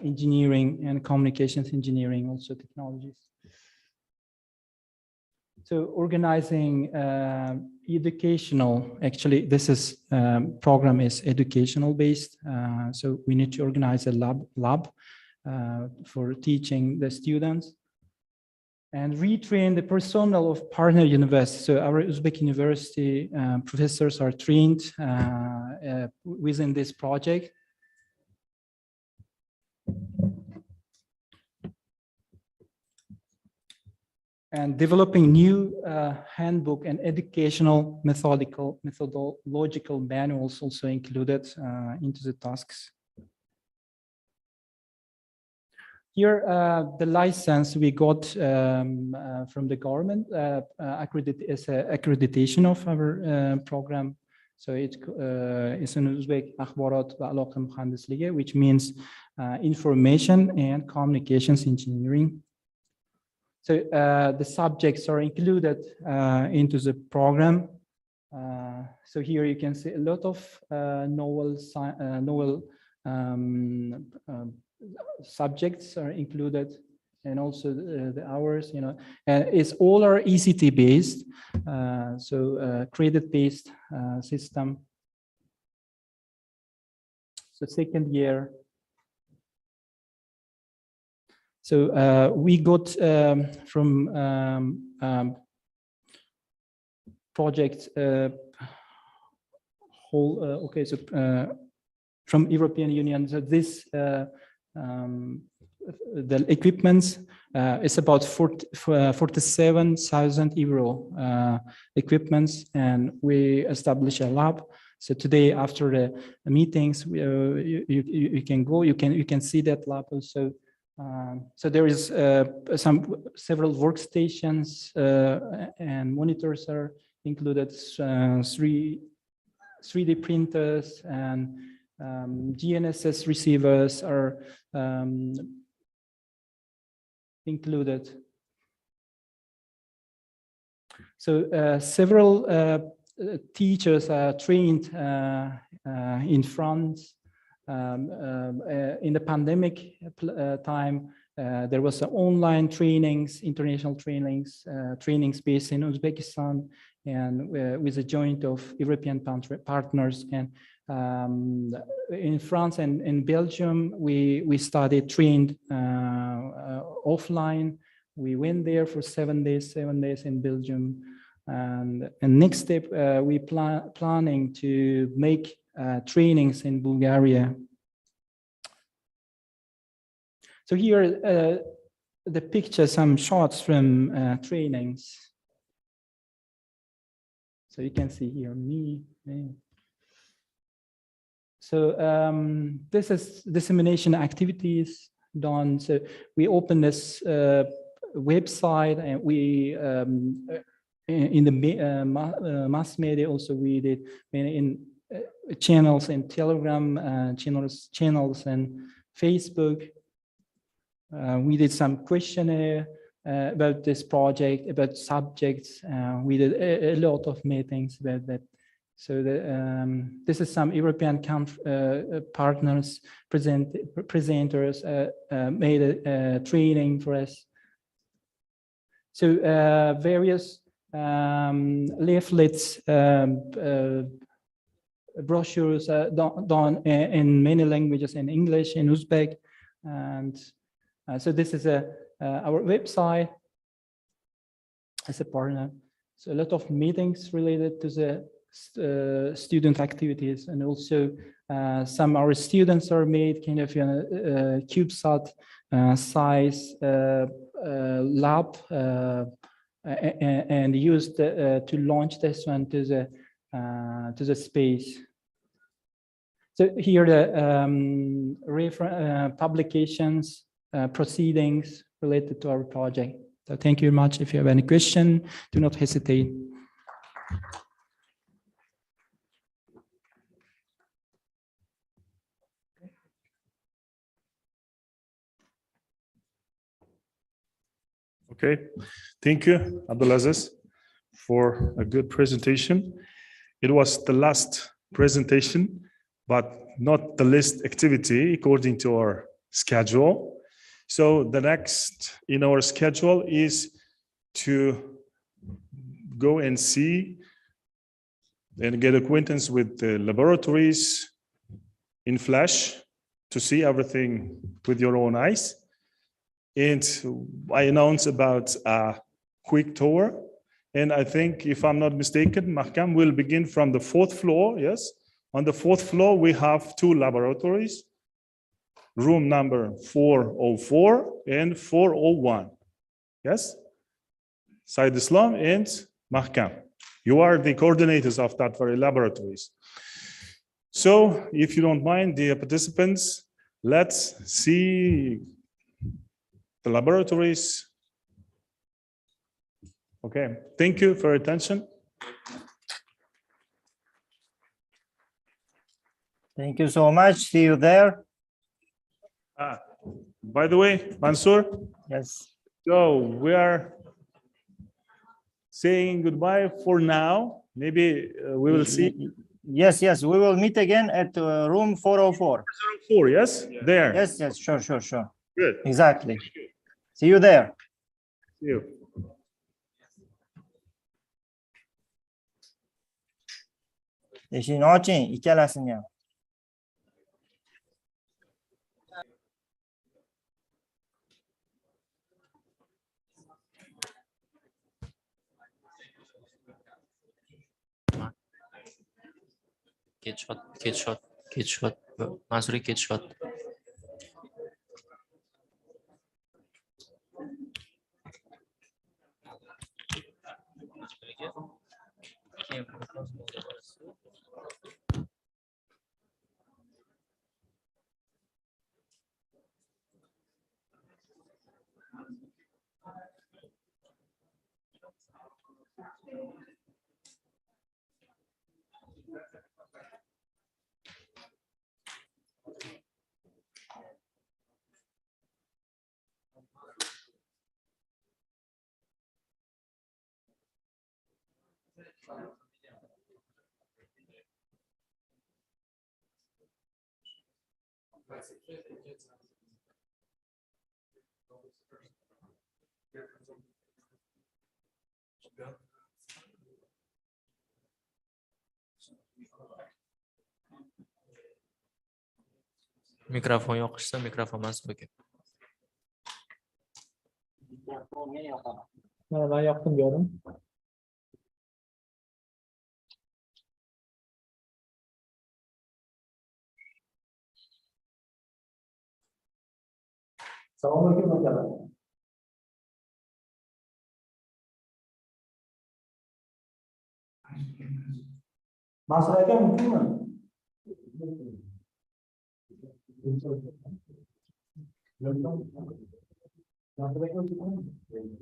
engineering and communications engineering, also technologies. So organizing educational, actually this is program is educational based. So we need to organize a lab for teaching the students and retrain the personnel of partner universities. So our Uzbek university professors are trained within this project. And developing new handbook and educational methodological manuals also included into the tasks. Here, the license we got from the government is accreditation of our program. So it is in Uzbek Akhbarat va Aloqa Muhandisligi, which means information and communications engineering. So the subjects are included into the program. So here you can see a lot of novel subjects are included, and also the hours, you know, it's all are ECT based, so credit based system. So second year. So we got from project whole, okay, so from European Union, so this the equipments. It's about 47,000 euro equipments, and we established a lab. So today, after the meetings, you can go. You can see that lab also. So there is several workstations and monitors are included. 3D printers and GNSS receivers are included. So several teachers are trained in France. In the pandemic time, there was online trainings, international trainings, trainings based in Uzbekistan, and with a joint of European partners. And in France and in Belgium, we studied trained offline. We went there for 7 days in Belgium. And next step, we planning to make trainings in Bulgaria. So here, the picture, some shots from trainings. So you can see here me. So this is dissemination activities done. So we opened this website, and we in the mass media also we did in channels in Telegram, channels and Facebook. We did some questionnaire about this project, about subjects. We did a lot of meetings about that. So this is some European partners, presenters made a training for us. So various leaflets, brochures done in many languages, in English, in Uzbek, and so this is our website as a partner. So a lot of meetings related to the student activities, and also some of our students are made kind of CubeSat size lab and used to launch this one to the space. So here the publications, proceedings related to our project. So thank you very much. If you have any question, do not hesitate. Okay, thank you, Abdulaziz, for a good presentation. It was the last presentation, but not the least activity according to our schedule. So the next in our schedule is to go and see and get acquaintance with the laboratories in flash to see everything with your own eyes. And I announced about a quick tour. And I think, if I'm not mistaken, Mahkam will begin from the 4th floor. Yes. On the 4th floor, we have 2 laboratories, room number 404 and 401. Yes. Said Islam and Mahkam. You are the coordinators of that very laboratories. So if you don't mind, dear participants, let's see the laboratories. Okay, thank you for your attention. Thank you so much. See you there. By the way, Mansour. Yes. So we are saying goodbye for now. Maybe we will see. Yes, yes. We will meet again at room 404. 404, yes? There. Yes, yes. Sure. Good. Exactly. See you there. See you. Eshigini oching, ikkalasini ham. Ketishot. Mansur ketishot. Mikrofon yoqishsa, mikrofon masuk ekan. Ben yaptım diyorum. Selamünaleyküm hocam. Masalahnya mungkin mı?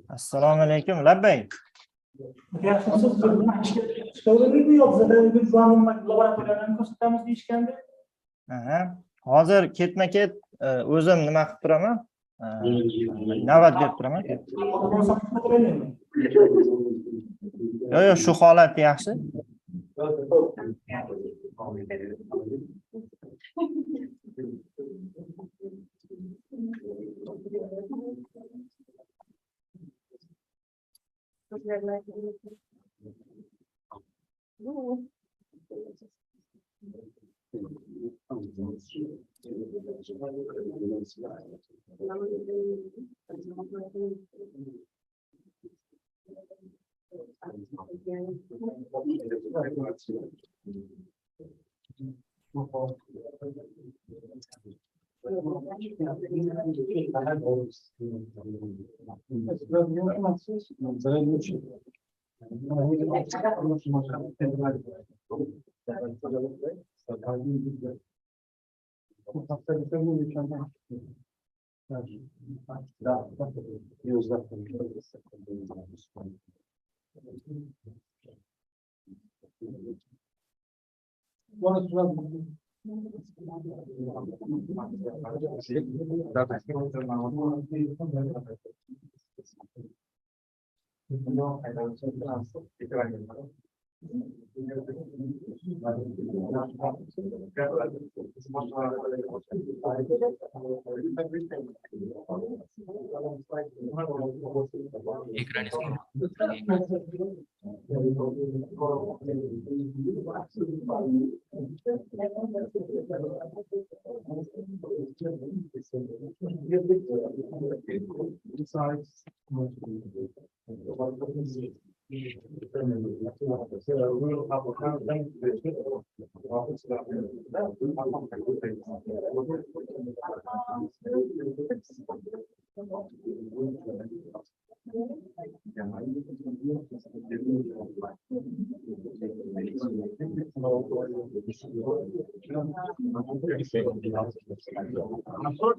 Assalomu alaykum, labbay. Yaxshisiz, bir nima ishga chiqaveraylikmi yo bizada biz laboratoriyalarni ko'rsatamiz deyishgandi. Hozir ketma-ket o'zim nima qilib turaman? Navbat berib turaman. Yo'q, shu holat yaxshi.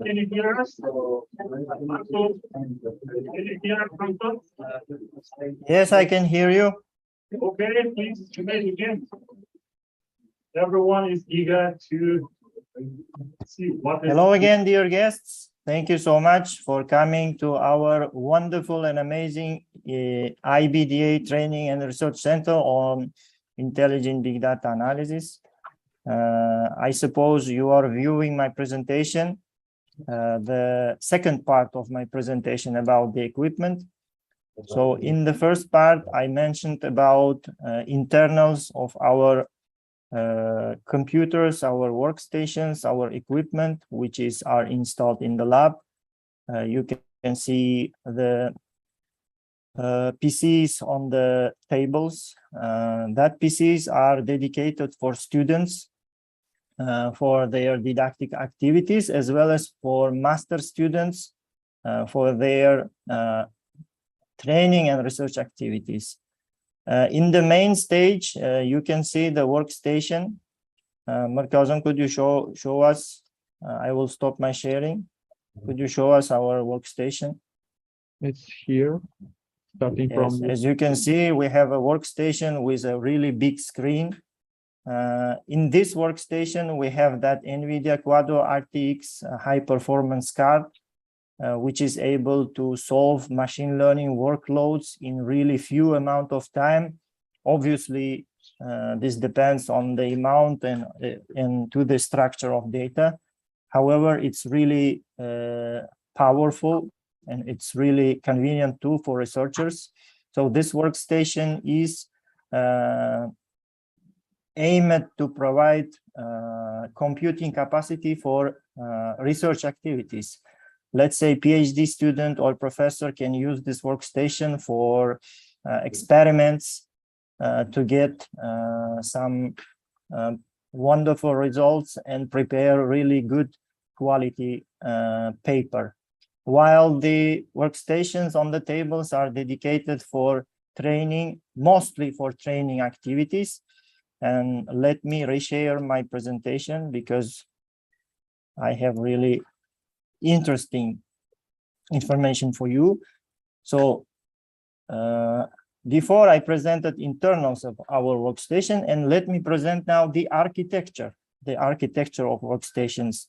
Can you hear us? Yes, I can hear you. Okay, please begin. Everyone is eager to see what is. Hello again, dear guests. Thank you so much for coming to our wonderful and amazing IBDA Training and Research Center on Intelligent Big Data Analysis. I suppose you are viewing my presentation, the second part of my presentation about the equipment. So in the first part, I mentioned about internals of our computers, our workstations, our equipment, which are installed in the lab. You can see the PCs on the tables. That PCs are dedicated for students for their didactic activities, as well as for master students for their training and research activities. In the main stage, you can see the workstation. Markazan, could you show us? I will stop my sharing. Could you show us our workstation? It's here, starting Yes, from. as you can see, we have a workstation with a really big screen. In this workstation, we have that NVIDIA Quadro RTX high performance card, which is able to solve machine learning workloads in really few amount of time. Obviously, this depends on the amount and to the structure of data. However, it's really powerful and it's really convenient too for researchers. So this workstation is aimed to provide computing capacity for research activities. Let's say PhD student or professor can use this workstation for experiments to get some wonderful results and prepare really good quality paper. While the workstations on the tables are dedicated for training, mostly for training activities. And let me reshare my presentation because I have really interesting information for you. So before I presented internals of our workstation, and let me present now the architecture of workstations.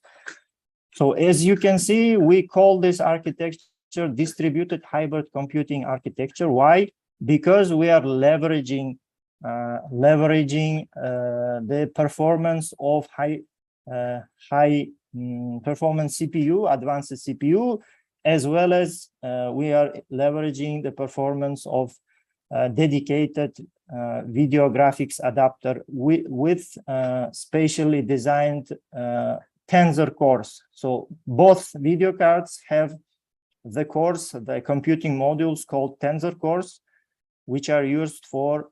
So as you can see, we call this architecture distributed hybrid computing architecture. Why? Because we are leveraging the performance of high performance CPU, advanced CPU, as well as we are leveraging the performance of dedicated video graphics adapter with specially designed tensor cores. So both video cards have the cores, the computing modules called tensor cores, which are used for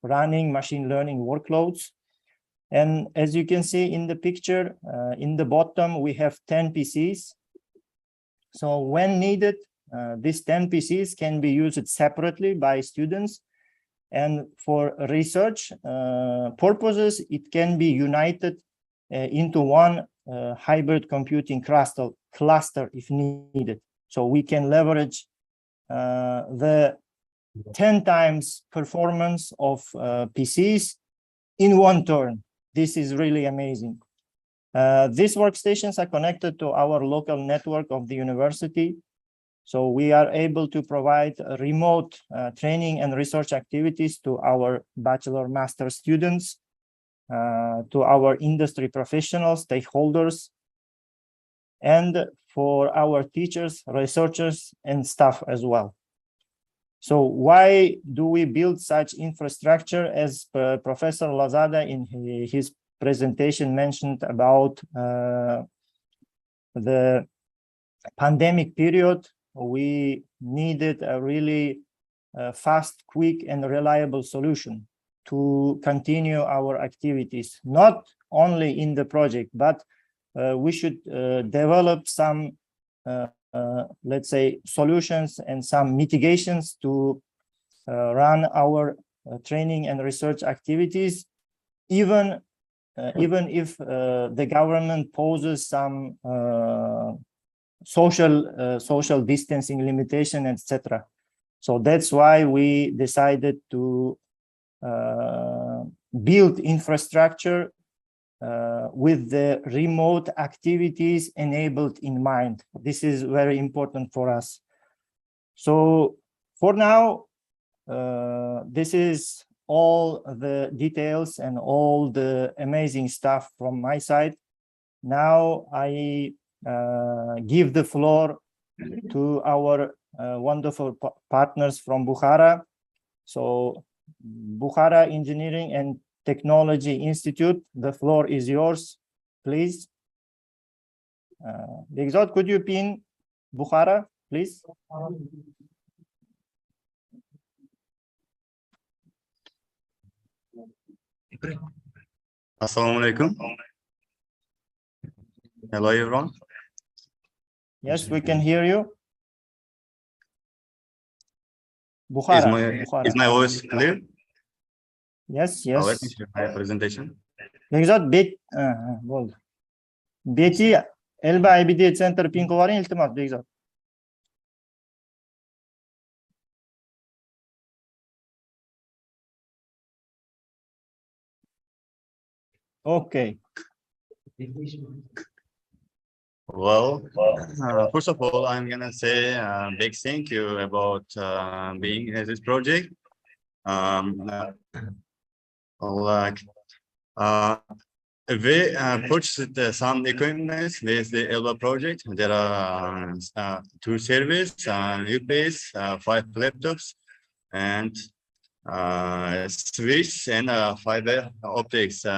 running machine learning workloads. And as you can see in the picture, in the bottom, we have 10 PCs. So when needed, these 10 PCs can be used separately by students. And for research purposes, it can be united into one hybrid computing cluster if needed. So we can leverage the 10 times performance of PCs in one turn. This is really amazing. These workstations are connected to our local network of the university. So we are able to provide remote training and research activities to our bachelor master students, to our industry professionals, stakeholders, and for our teachers, researchers, and staff as well. So why do we build such infrastructure? As Professor Lazada in his presentation mentioned about the pandemic period, we needed a really fast, quick, and reliable solution to continue our activities, not only in the project, but we should develop some let's say solutions and some mitigations to run our training and research activities, even if the government poses some social distancing limitation, etc. So that's why we decided to build infrastructure with the remote activities enabled in mind. This is very important for us. So for now, this is all the details and all the amazing stuff from my side. Now I give the floor to our wonderful partners from Bukhara. So Bukhara Engineering and Technology Institute, the floor is yours, please. Begzod, could you pin Bukhara, please? Assalamu alaikum. Hello, everyone. Yes, we can hear you. Bukhara. Is my voice clear? Yes, Let me yes. share my presentation. Бекзат болды. Бети Elba IBDA Center pin qilib iltimos Bekzod. Okay. Well, first of all, I'm gonna say a big thank you about being in this project. We purchased some equipment with the ELBA project. There are 2 servers, UPS, 5 laptops, and switch and fiber optics. 2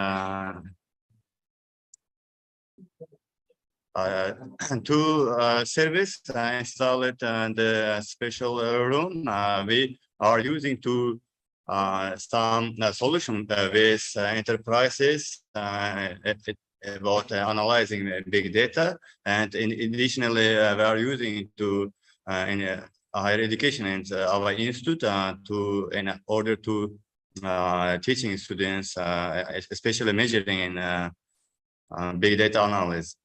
servers installed in the special room. We are using to some solution with enterprises about analyzing big data, and additionally we are using to in higher education and our institute in order to teaching students, especially majoring in big data analysis.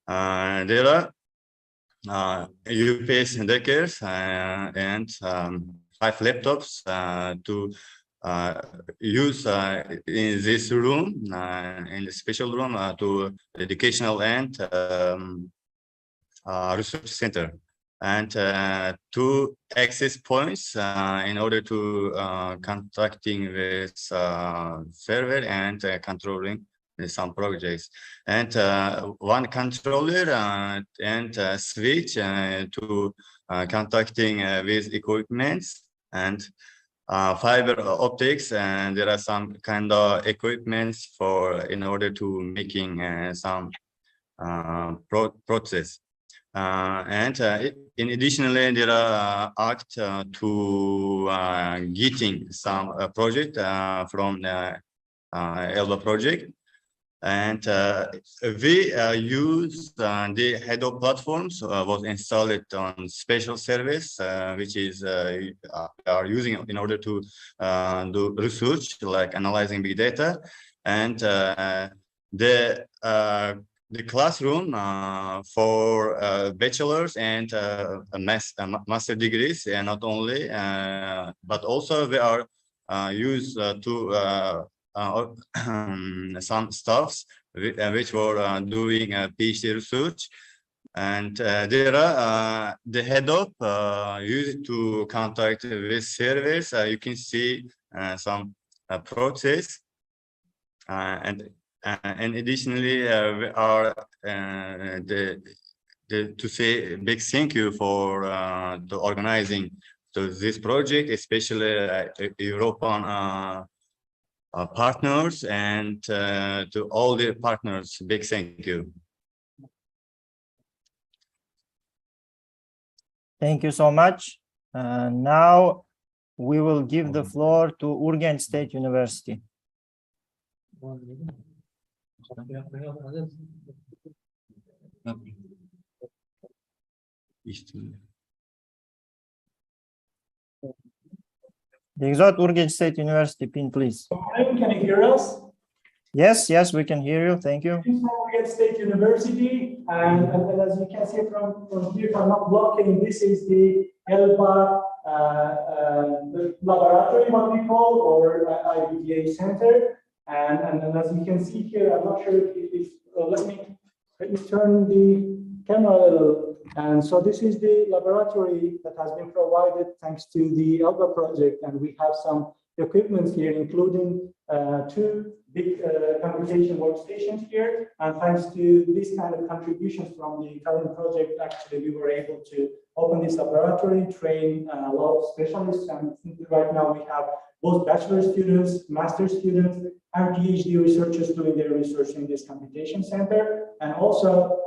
There are UPS deckers and 5 laptops to use in this room, in the special room, to educational and research center, and 2 access points in order to contacting with server and controlling some projects, and 1 controller and switch to contacting with equipments, and fiber optics, and there are some kind of equipments for in order to making some process, and in additionally there are act to getting some project from the ELBA project, and we use the head of platforms was installed on special service, which is are using in order to do research like analyzing big data, and the classroom for bachelor's and master degrees, and not only but also we are used to some staffs which were doing PhD research, and there are the head of used to contact with servers. You can see some process, and additionally we are to say a big thank you for the organizing to this project, especially European partners, and to all the partners, big thank you. Thank you so much. Now we will give the floor to Urgench State University. Begzod, Urgench State University, pin, please. Can you hear us? Yes, yes, we can hear you. Thank you. Urgench State University, and as you can see from here, if I'm not blocking, this is the ELBA the laboratory, what we call, or IBDA center. And then as you can see here, I'm not sure if let me turn the camera a little. And so this is the laboratory that has been provided thanks to the ELBA project, and we have some equipment here, including 2 big computation workstations here. And thanks to this kind of contributions from the current project, actually we were able to open this laboratory, train a lot of specialists, and right now we have both bachelor students, master students, and PhD researchers doing their research in this computation center. And also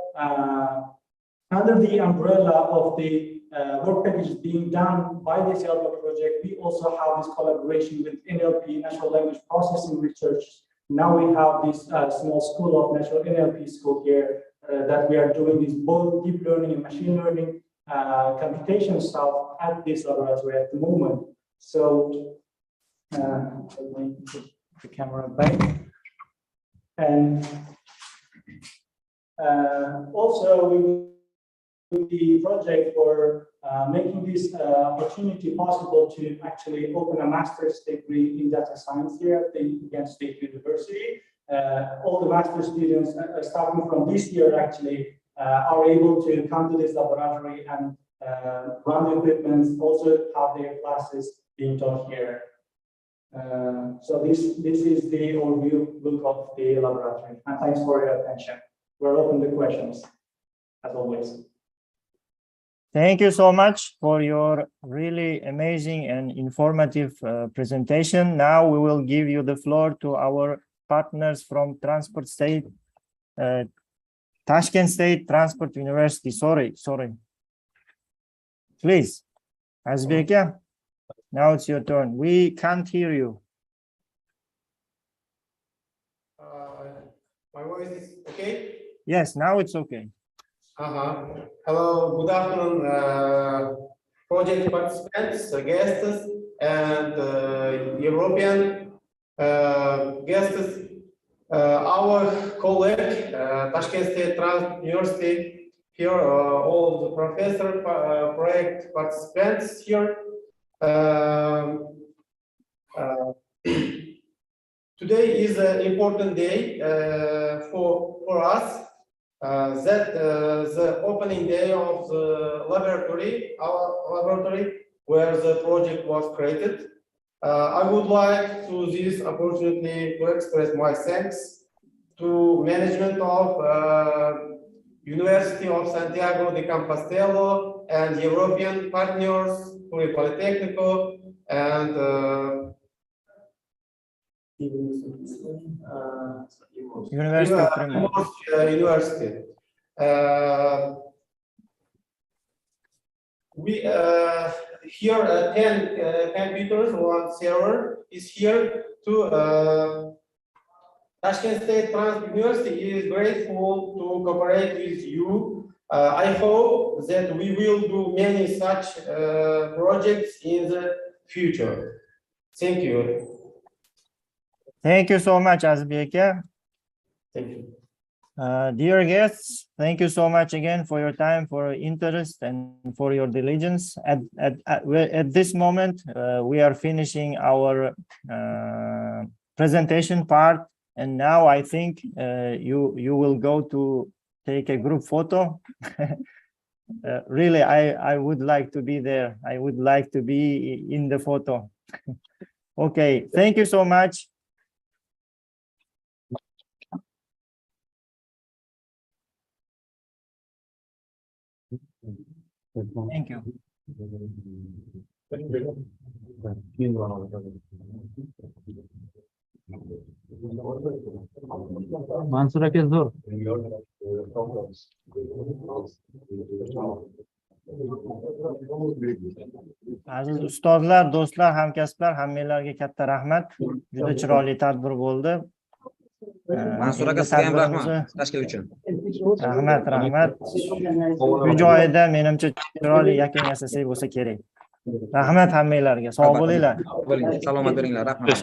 under the umbrella of the work packages being done by this ELBA project, we also have this collaboration with NLP, Natural Language Processing Research. Now we have this small school of Natural NLP school here that we are doing this both deep learning and machine learning computation stuff at this laboratory at the moment. So let me put the camera back. And also we will do the project for making this opportunity possible to actually open a master's degree in data science here at the Ghent State University. All the master's students starting from this year actually are able to come to this laboratory and run the equipment, also have their classes being taught here. So this is the overview look of the laboratory. And thanks for your attention. We're open to questions, as always. Thank you so much for your really amazing and informative presentation. Now we will give you the floor to our partners from Transport State, Tashkent State Transport University. Sorry. Please, Azbeka, now it's your turn. We can't hear you. My voice is okay? Yes, now it's okay. Hello, good afternoon, project participants, guests, and European guests. Our colleague, Tashkent State Transport University, here, all the professor, project participants here. Today is an important day for us. That the opening day of the laboratory, our laboratory, where the project was created. I would like to this opportunity to express my thanks to management of University of Santiago de Compostela and European partners, Turin Polytechnic and University. We here 10 computers, one server is here to Tashkent State Transport University is grateful to cooperate with you. I hope that we will do many such projects in the future. Thank you. Thank you so much, Azbeka. Thank you. Dear guests, thank you so much again for your time, for your interest, and for your diligence. At this moment, we are finishing our presentation part, and now I think you will go to take a group photo. Really, I would like to be there. I would like to be in the photo. Okay, thank you so much. Thank you. Mansur aka zo'r. Aziz ustozlar, do'stlar, hamkasblar, hammanglarga katta rahmat. Juda chiroyli tadbir bo'ldi. Mansur aka sizga ham rahmat tashkil uchun. Rahmat. Bu joyida menimcha chiroyli yakun yasasak bo'lsa kerak. Rahmat hammanglarga. Sog' bo'linglar. Salomat bo'linglar. Rahmat.